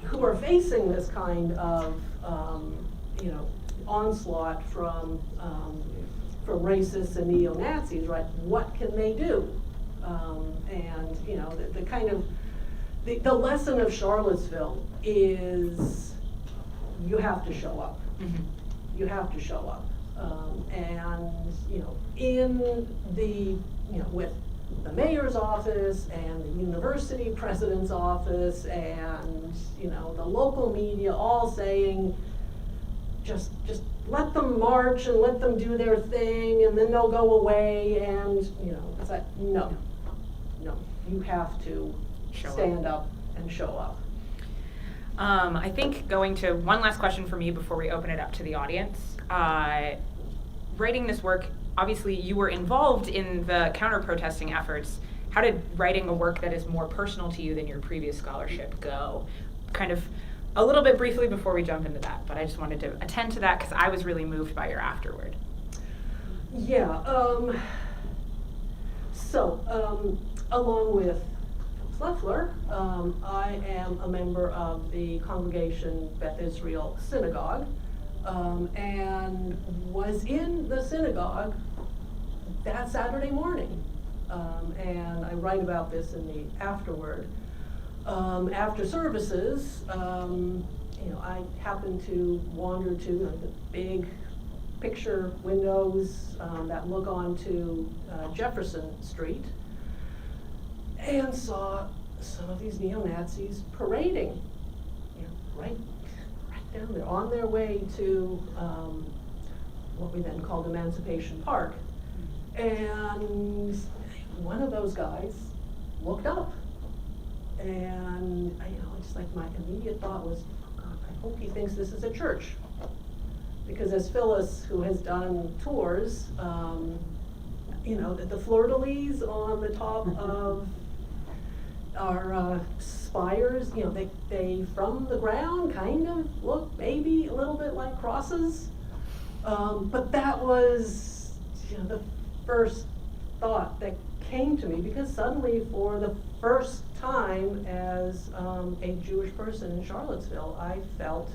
who are facing this kind of, onslaught from racists and neo-Nazis, right? What can they do? And the kind of the lesson of Charlottesville is you have to show up. Mm-hmm. You have to show up. And in the with the mayor's office and the university president's office and the local media all saying, just let them march and let them do their thing and then they'll go away, and it's like, no, you have to stand up and show up. I think going to one last question for me before we open it up to the audience. Writing this work, obviously you were involved in the counter-protesting efforts. How did writing a work that is more personal to you than your previous scholarship go? Kind of a little bit briefly before we jump into that, but I just wanted to attend to that because I was really moved by your afterword. Yeah, along with Leffler, I am a member of the Congregation Beth Israel Synagogue, and was in the synagogue that Saturday morning. And I write about this in the afterword. After services, I happened to wander to the big picture windows that look onto Jefferson Street, and saw some of these neo-Nazis parading, right down there, on their way to what we then called Emancipation Park. And one of those guys looked up, and it's like my immediate thought was, oh God, I hope he thinks this is a church. Because as Phyllis, who has done tours, the fleur-de-lis on the top of our spires, they from the ground kind of look maybe a little bit like crosses. But that was the first thought that came to me, because suddenly for the first time as a Jewish person in Charlottesville, I felt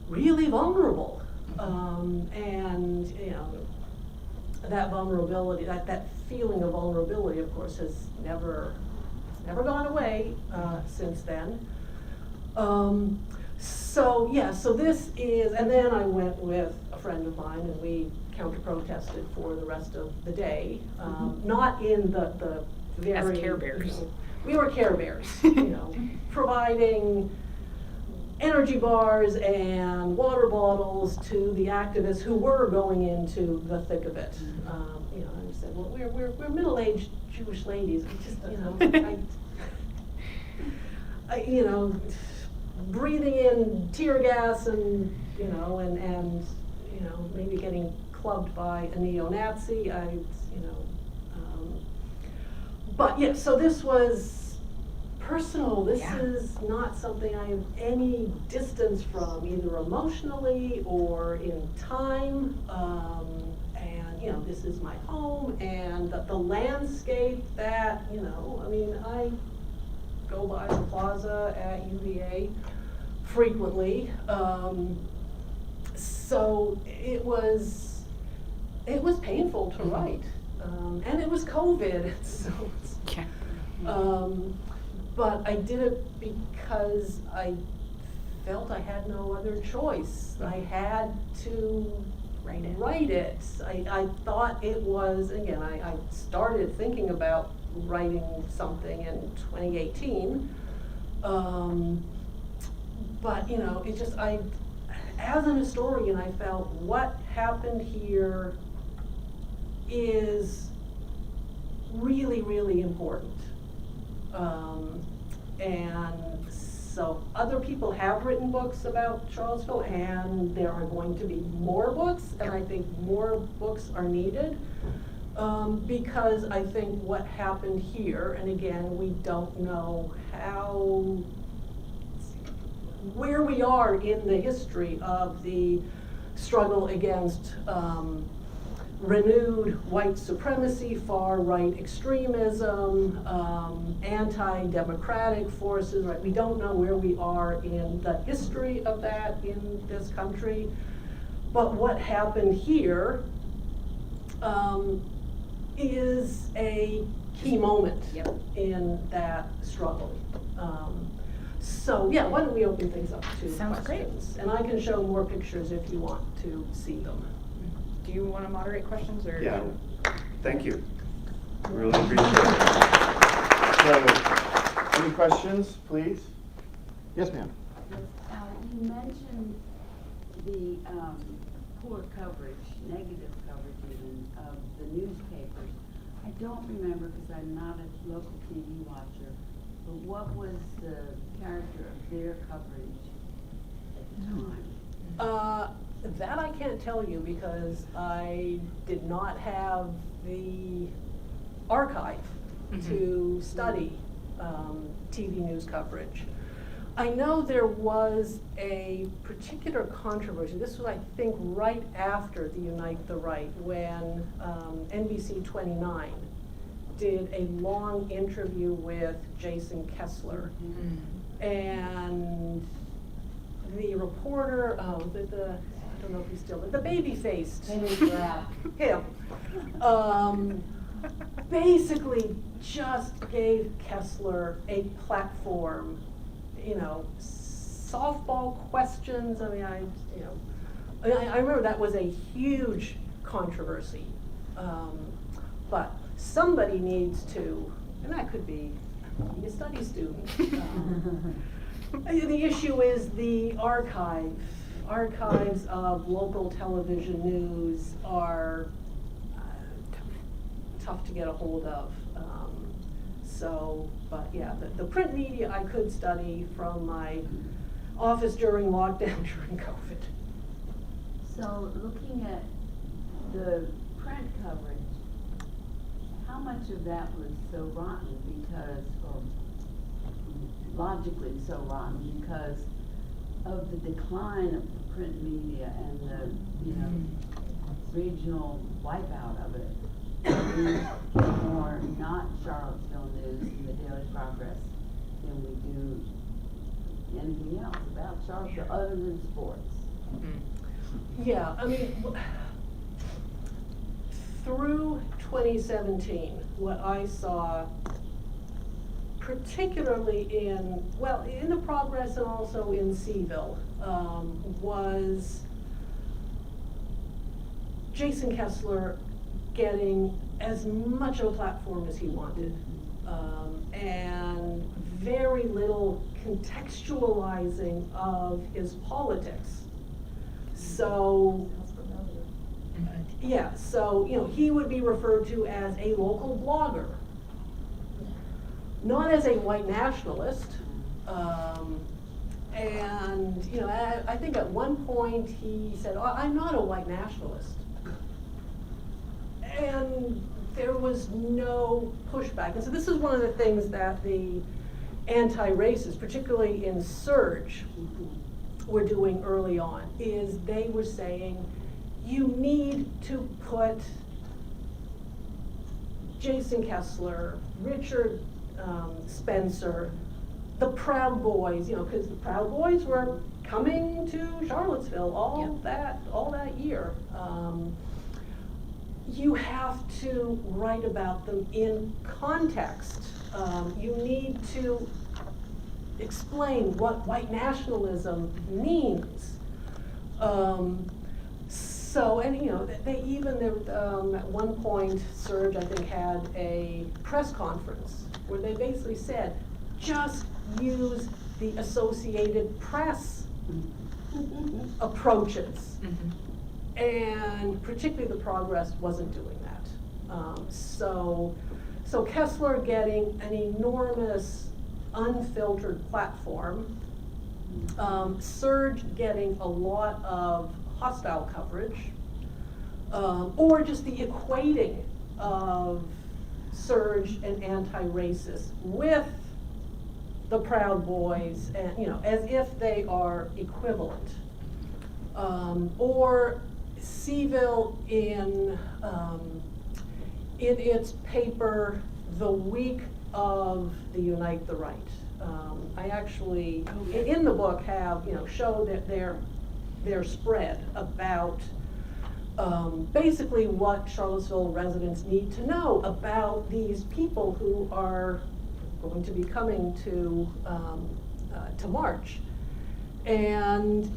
really vulnerable. And that vulnerability, that feeling of vulnerability, of course, has never gone away since then. So this is, and then I went with a friend of mine, and we counter-protested for the rest of the day. Not in the very... As Care Bears. We were Care Bears, providing energy bars and water bottles to the activists who were going into the thick of it. I said, well, we're middle-aged Jewish ladies. We just, breathing in tear gas and maybe getting clubbed by a neo-Nazi. But yeah, so this was personal. This is not something I have any distance from, either emotionally or in time. And this is my home, and the landscape that, I go by the plaza at UVA frequently. So it was painful to write. And it was COVID, so but I did it because I felt I had no other choice. I had to write it. I thought it was, again, I started thinking about writing something in 2018. But it just, as an historian, I felt what happened here is really, really important. And so other people have written books about Charlottesville, and there are going to be more books, and I think more books are needed. Because I think what happened here, and again, we don't know where we are in the history of the struggle against renewed white supremacy, far-right extremism, anti-democratic forces, right? We don't know where we are in the history of that in this country. But what happened here is a key moment in that struggle. So yeah, why don't we open things up to Sounds questions? Great. And I can show more pictures if you want to see them. Do you want to moderate questions, or? Yeah, thank you. Really appreciate it. So, any questions, please? Yes, ma'am. You mentioned the poor coverage, negative coverage even, of the newspapers. I don't remember, because I'm not a local TV watcher, but what was the character of their coverage at the time? That I can't tell you, because I did not have the archive to study TV news coverage. I know there was a particular controversy. This was, I think, right after the Unite the Right, when NBC 29 did a long interview with Jason Kessler. And the reporter, I don't know if he's still, the baby-faced him, basically just gave Kessler a platform, softball questions. I remember that was a huge controversy. But somebody needs to, and that could be be a study student. The issue is the archives of local television news are tough to get a hold of. But yeah, the print media I could study from my office during lockdown during COVID. So looking at the print coverage, how much of that was so rotten because, or logically so rotten because of the decline of the print media and the, you know, regional wipeout of it? We get more not Charlottesville news in the Daily Progress than we do anything else about Charlottesville other than sports. Yeah, I mean, through 2017, what I saw, particularly in the Progress and also in Seville, was Jason Kessler getting as much of a platform as he wanted, and very little contextualizing of his politics. So, yeah, so, you know, he would be referred to as a local blogger, not as a white nationalist. And, you know, I think at one point he said, "Oh, I'm not a white nationalist." And there was no pushback. And so this is one of the things that the anti-racists, particularly in Surge, were doing early on, is they were saying, you need to put Jason Kessler, Richard Spencer, the Proud Boys, you know, because the Proud Boys were coming to Charlottesville all that year. You have to write about them in context. You need to explain what white nationalism means. So, and you know, they even, at one point, Surge, I think, had a press conference where they basically said, just use the Associated Press approaches. And particularly the Progress wasn't doing that. So Kessler getting an enormous unfiltered platform, Surge getting a lot of hostile coverage, or just the equating of Surge and anti-racist with the Proud Boys, and you know, as if they are equivalent, or Seville in its paper the week of the Unite the Right. I actually, in the book, have, you know, show that their spread about basically what Charlottesville residents need to know about these people who are going to be coming to march. And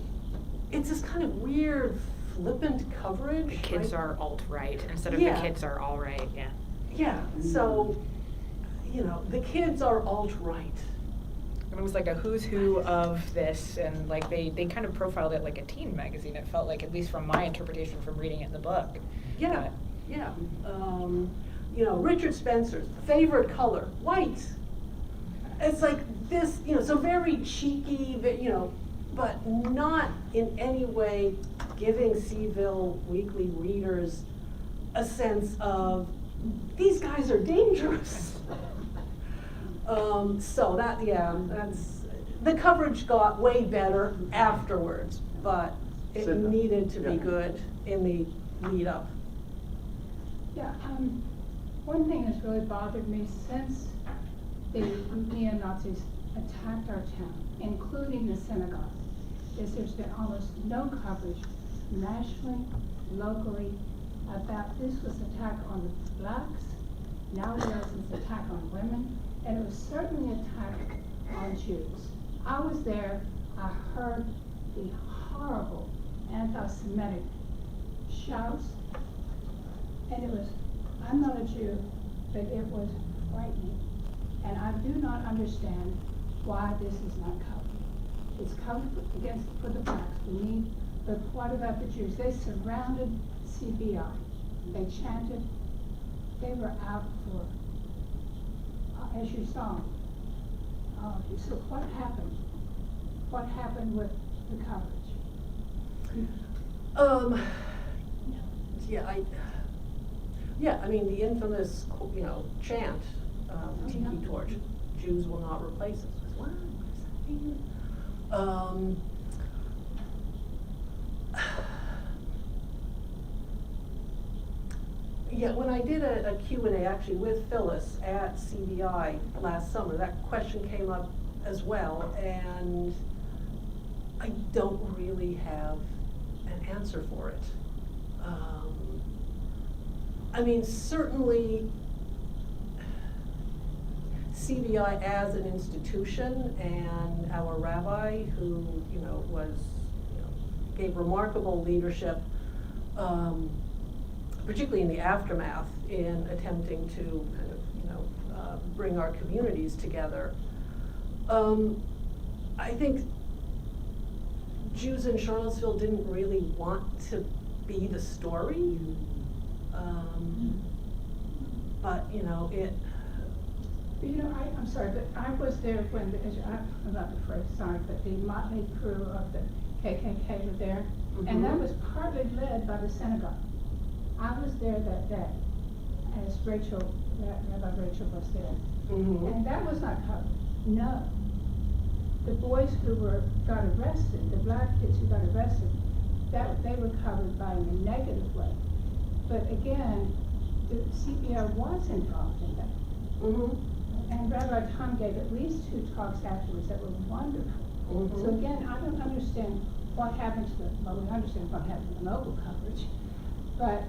it's this kind of weird, flippant coverage. The kids are alt-right instead of Yeah. the kids are all-right, yeah. Yeah, so, you know, the kids are alt-right. And it was like a who's who of this, and like they kind of profiled it like a teen magazine, it felt like, at least from my interpretation from reading it in the book. Yeah, yeah. You know, Richard Spencer's favorite color, white. It's like this, you know, so very cheeky, you know, but not in any way giving Seville Weekly readers a sense of, these guys are dangerous. So that's, the coverage got way better afterwards, but it needed to be good in the lead up. Yeah, one thing has really bothered me since the neo-Nazis attacked our town, including the synagogue, is there's been almost no coverage nationally, locally, about this was attack on the blacks, now there's this attack on women, and it was certainly an attack on Jews. I was there, I heard the horrible anti-Semitic shouts, and it was, I'm not a Jew, but it was frightening. And I do not understand why this is not covered. It's covered for the blacks, we need, but what about the Jews? They surrounded CBI, they chanted, they were out for, as you saw. So what happened? What happened with the coverage? I mean, the infamous, chant, Tiki Torch, Jews will not replace us. What does that mean? When I did a Q&A actually with Phyllis at CBI last summer, that question came up as well, and I don't really have an answer for it. I mean, certainly CBI as an institution and our rabbi who, gave remarkable leadership, particularly in the aftermath in attempting to kind of, bring our communities together. I think Jews in Charlottesville didn't really want to be the story. But, it. I'm sorry, but I was there when, I'm not afraid, sorry, but the motley crew of the KKK were there, and that was partly led by the synagogue. I was there that day, as Rabbi Rachel was there, and that was not covered, no. The boys who got arrested, the black kids who got arrested, they were covered by in a negative way. But again, the CBI was involved in that. And Rabbi Tom gave at least 2 talks afterwards that were wonderful. So again, I don't understand what happened to we understand what happened to the local coverage, but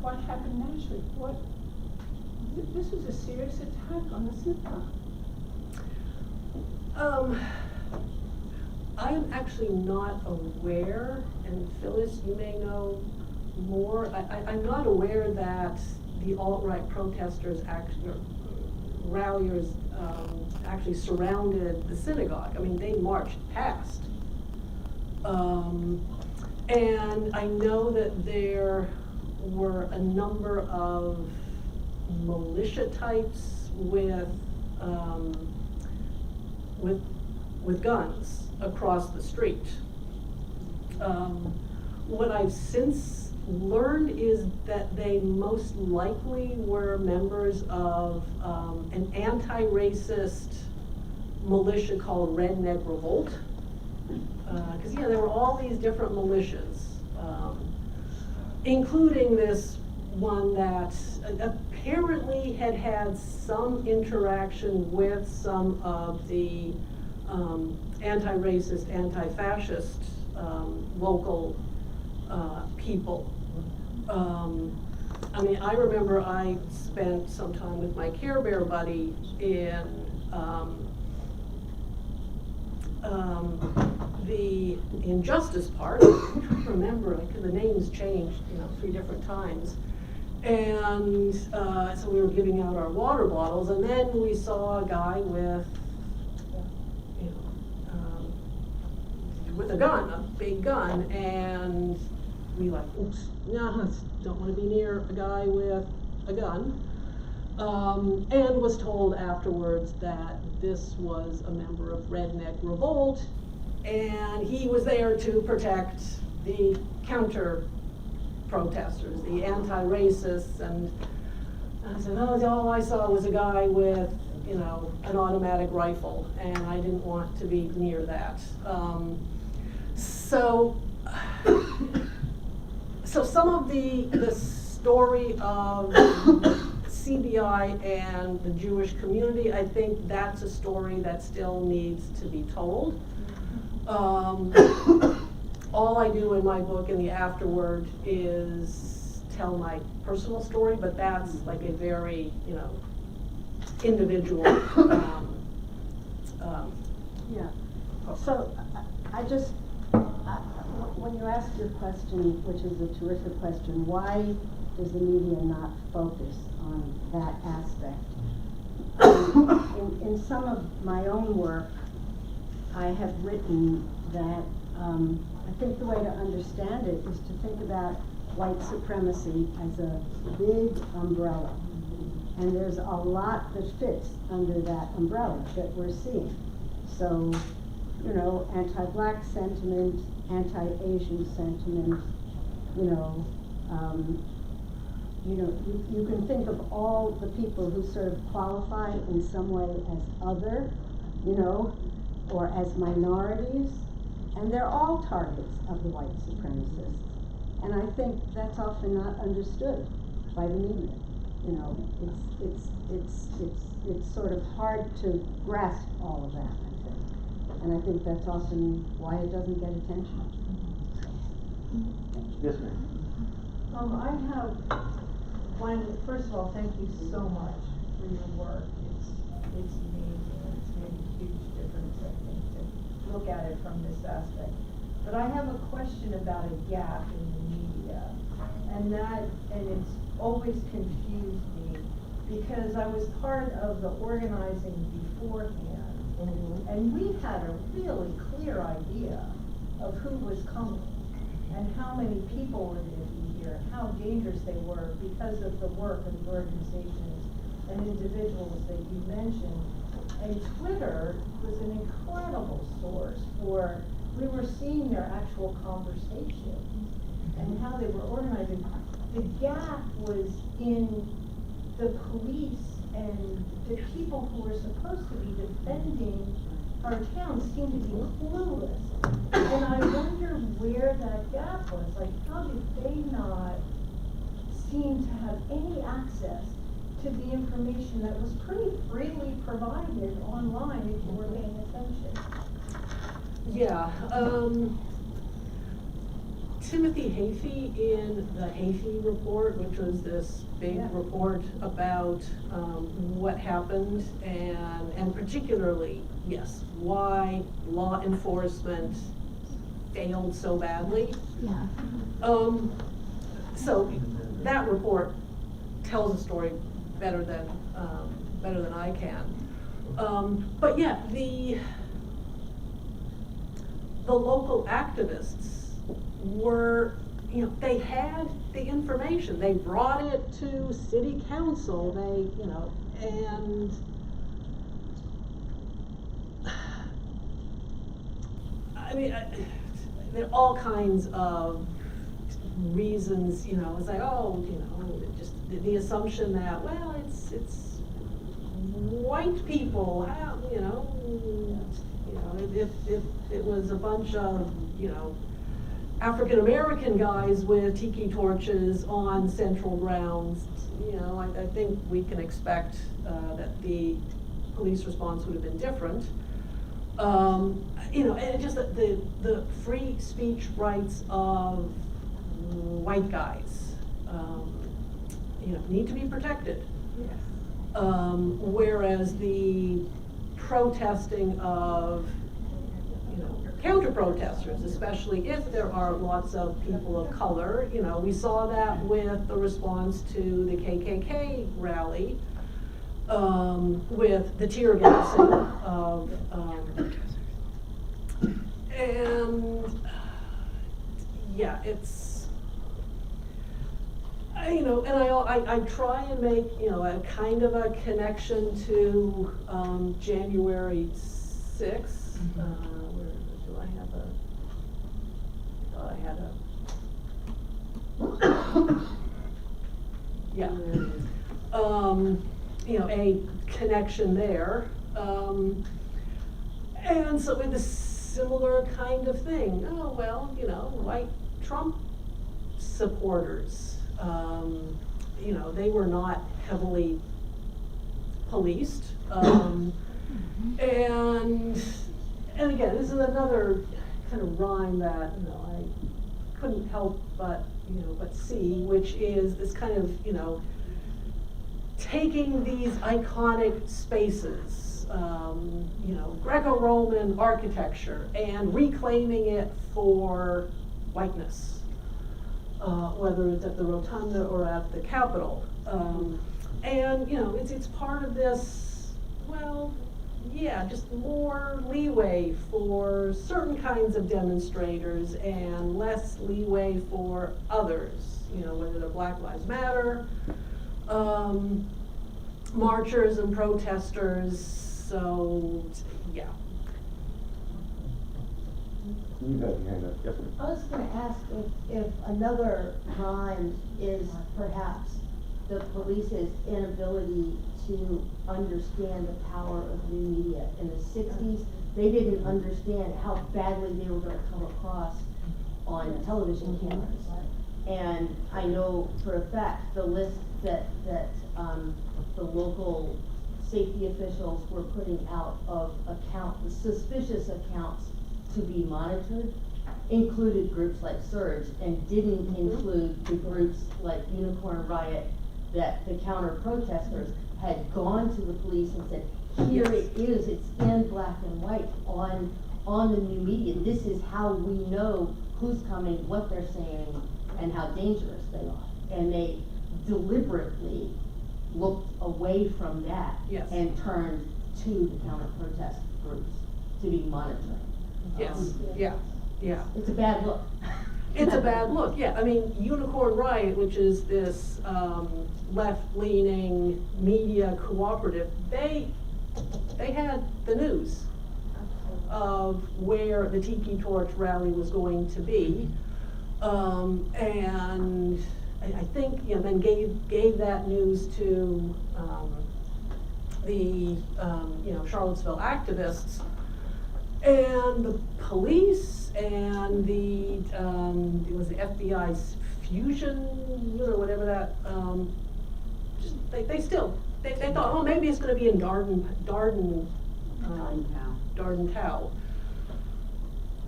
what happened nationally? This was a serious attack on the synagogue. I am actually not aware, and Phyllis, you may know more. I'm not aware that the alt-right protesters ralliers actually surrounded the synagogue. I mean, they marched past. And I know that there were a number of militia types with guns across the street. What I've since learned is that they most likely were members of an anti-racist militia called Redneck Revolt. Because there were all these different militias, including this one that apparently had some interaction with some of the anti-racist, anti-fascist local people. I mean, I remember I spent some time with my Care Bear buddy in the Injustice Park. I'm trying to remember, because the names changed, 3 different times. And so we were giving out our water bottles, and then we saw a guy with a gun, a big gun, and we oops, no, don't want to be near a guy with a gun. And was told afterwards that this was a member of Redneck Revolt, and he was there to protect the counter protesters, the anti-racists, and I said, all I saw was a guy with, an automatic rifle, and I didn't want to be near that. So some of the story of CBI and the Jewish community, I think that's a story that still needs to be told. All I do in my book in the afterword is tell my personal story, but that's like a very, individual. Yeah. So I just, when you asked your question, which is a terrific question, why does the media not focus on that aspect? in some of my own work, I have written that I think the way to understand it is to think about white supremacy as a big umbrella. And there's a lot that fits under that umbrella that we're seeing. So, you know, anti-black sentiment, anti-Asian sentiment, you can think of all the people who sort of qualify in some way as other, or as minorities, and they're all targets of the white supremacists. And I think that's often not understood by the media. It's sort of hard to grasp all of that, I think. And I think that's often why it doesn't get attention. Yes, ma'am. I have first of all, thank you so much for your work. It's amazing. It's made a huge difference, I think, to look at it from this aspect. But I have a question about a gap in the media, and it's always confused me because I was part of the organizing beforehand, and we had a really clear idea of who was coming and how many people were going to be here, and how dangerous they were because of the work of the organizations and individuals that you mentioned. And Twitter was an incredible source for, we were seeing their actual conversations and how they were organizing. The gap was in the police, and the people who were supposed to be defending our town seemed to be clueless. And I wonder where that gap was. Like, how did they not seem to have any access to the information that was pretty freely provided online if you were paying attention? Yeah, Timothy Hafey in the Hafey report, which was this big report about what happened and particularly, yes, why law enforcement failed so badly. Yeah. So that report tells a story better than I can. But yeah, the local activists were, they had the information. They brought it to city council. And I mean, there are all kinds of reasons, it's like, just the assumption that, well, it's white people, if it was a bunch of, African American guys with tiki torches on central grounds, I think we can expect that the police response would have been different. And just the free speech rights of white guys, need to be protected. Yes. Whereas the protesting of, counter-protesters, especially if there are lots of people of color, we saw that with the response to the KKK rally, with the tear gassing of, and yeah, it's, and I try and make, a kind of a connection to January 6th. Where do I have a connection there. And so with a similar kind of thing, white Trump supporters, they were not heavily policed. And again, this is another kind of rhyme that, I couldn't help but see, which is this kind of, taking these iconic spaces, Greco-Roman architecture, and reclaiming it for whiteness, whether it's at the Rotunda or at the Capitol. And, it's part of this, well, yeah, just more leeway for certain kinds of demonstrators and less leeway for others, you know, whether they're Black Lives Matter, marchers and protesters, so, yeah. You had your hand up, yes, ma'am. I was gonna ask if another crime is perhaps the police's inability to understand the power of new media. In the 60s, they didn't understand how badly they were gonna come across on television cameras. And I know for a fact, the list that the local safety officials were putting out of the suspicious accounts to be monitored included groups like Surge and didn't include the groups like Unicorn Riot that the counter protesters had gone to the police and said, here it is, it's in black and white on the new media. This is how we know who's coming, what they're saying, and how dangerous they are. And they deliberately looked away from that Yes. and turned to the counter protest groups to be monitoring. Yes, yeah, yeah. It's a bad look. It's a bad look, yeah. I mean, Unicorn Riot, which is this left-leaning media cooperative, they had the news of where the Tiki Torch rally was going to be. And I think, you know, then gave that news to the you know, Charlottesville activists. And the police and it was the FBI's fusion or whatever that, just, they thought, oh, maybe it's gonna be in Darden Town.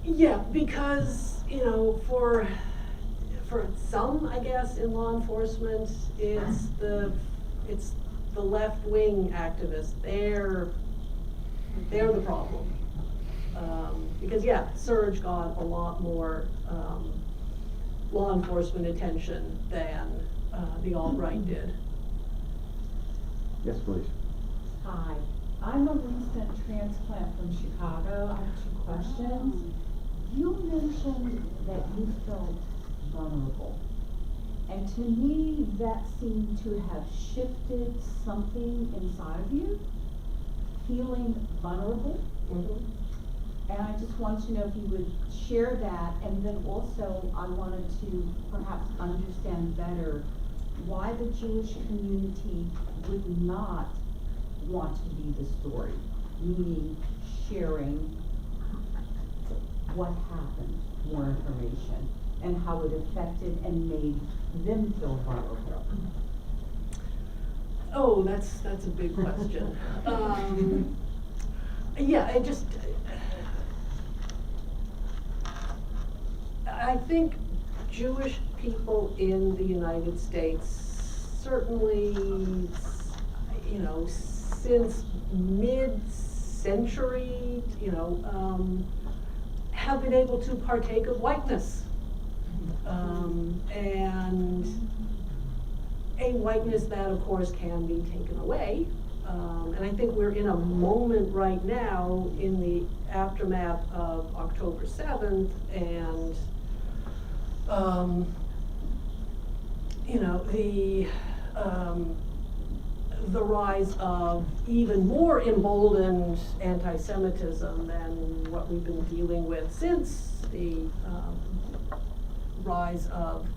Yeah, because, you know, for some, I guess, in law enforcement, it's the left-wing activists, they're the problem. Because yeah, Surge got a lot more law enforcement attention than the alt-right did. Yes, please. Hi, I'm a recent transplant from Chicago. I have 2 questions. You mentioned that you felt vulnerable. And to me, that seemed to have shifted something inside of you, feeling vulnerable. Mm-hmm. And I just wanted to know if you would share that, and then also I wanted to perhaps understand better why the Jewish community would not want to be the story, meaning sharing what happened, more information, and how it affected and made them feel vulnerable. Oh, that's a big question. Yeah, I think Jewish people in the United States, certainly, you know, since mid-century, you know, have been able to partake of whiteness. And a whiteness that, of course, can be taken away. And I think we're in a moment right now in the aftermath of October 7th and you know, the rise of even more emboldened anti-Semitism than what we've been dealing with since the rise of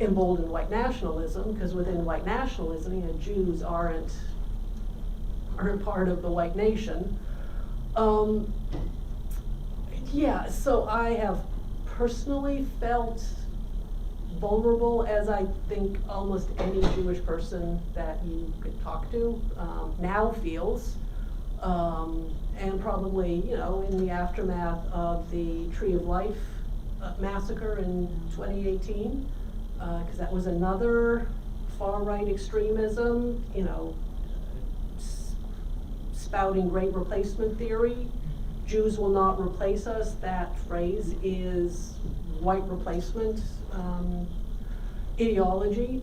emboldened white nationalism, because within white nationalism, you know, Jews aren't part of the white nation. Yeah, so I have personally felt vulnerable, as I think almost any Jewish person that you could talk to now feels, and probably, you know, in the aftermath of the Tree of Life massacre in 2018, because that was another far-right extremism, you know, spouting great replacement theory. Jews will not replace us, that phrase is white replacement ideology.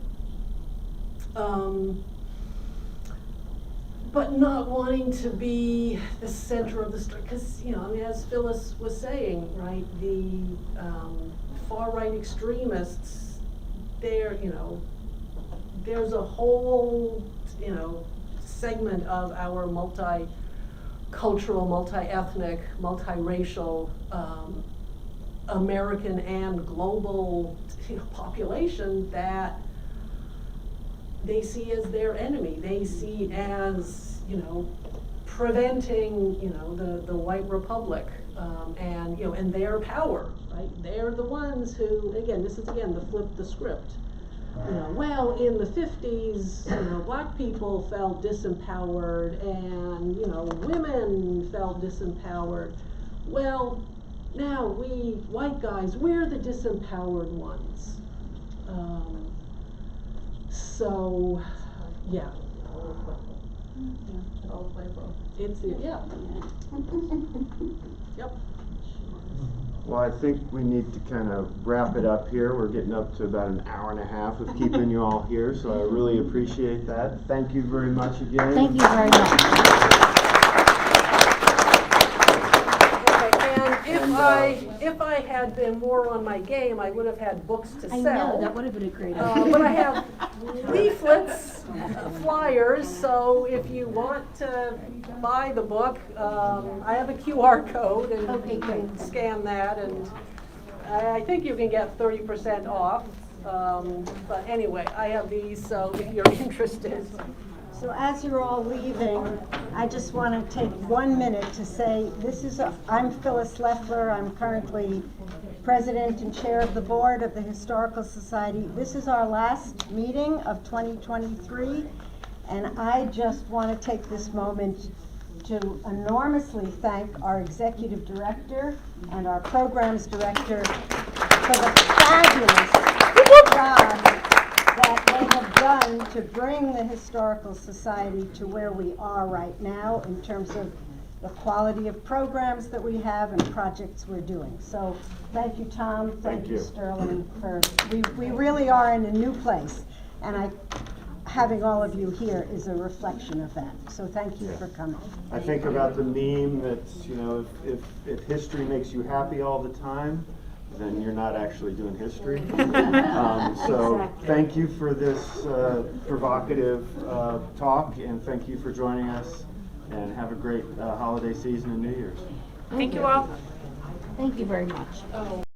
but not wanting to be the center of the story, because, you know, I mean, as Phyllis was saying, right, the far-right extremists, they're, you know, there's a whole, you know, segment of our multicultural, multi-ethnic, multiracial, American and global, you know, population that they see as their enemy. They see as, you know, preventing, you know, the white republic, and, you know, and their power, right? They're the ones who, again, this is again the flip the script. You know, well, in the 50s, you know, black people felt disempowered and, you know, women felt disempowered. Well, now we white guys, we're the disempowered ones. So, yeah. It's, yeah. Yep. Well, I think we need to kind of wrap it up here. We're getting up to about an hour and a half of keeping you all here, so I really appreciate that. Thank you very much again. Thank you very much. Okay, and if I had been more on my game, I would have had books to sell. I know, that would have been a great idea. But I have leaflets, flyers, so if you want to buy the book, I have a QR code and Okay, you can great. scan that, and I think you can get 30% off. But anyway, I have these, so if you're interested. So as you're all leaving, I just want to take 1 minute to say, I'm Phyllis Leffler. I'm currently President and Chair of the Board of the Historical Society. This is our last meeting of 2023, and I just want to take this moment to enormously thank our Executive Director and our Programs Director for the fabulous job that they have done to bring the Historical Society to where we are right now in terms of the quality of programs that we have and projects we're doing. So thank you, Tom. Thank you, Sterling. We really are in a new place, and having all of you here is a reflection of that. So thank you for coming. I think about the meme that's, you know, if history makes you happy all the time, then you're not actually doing history. So Exactly. thank you for this provocative talk, and thank you for joining us, and have a great holiday season and New Year's. Thank you all. Thank you very much.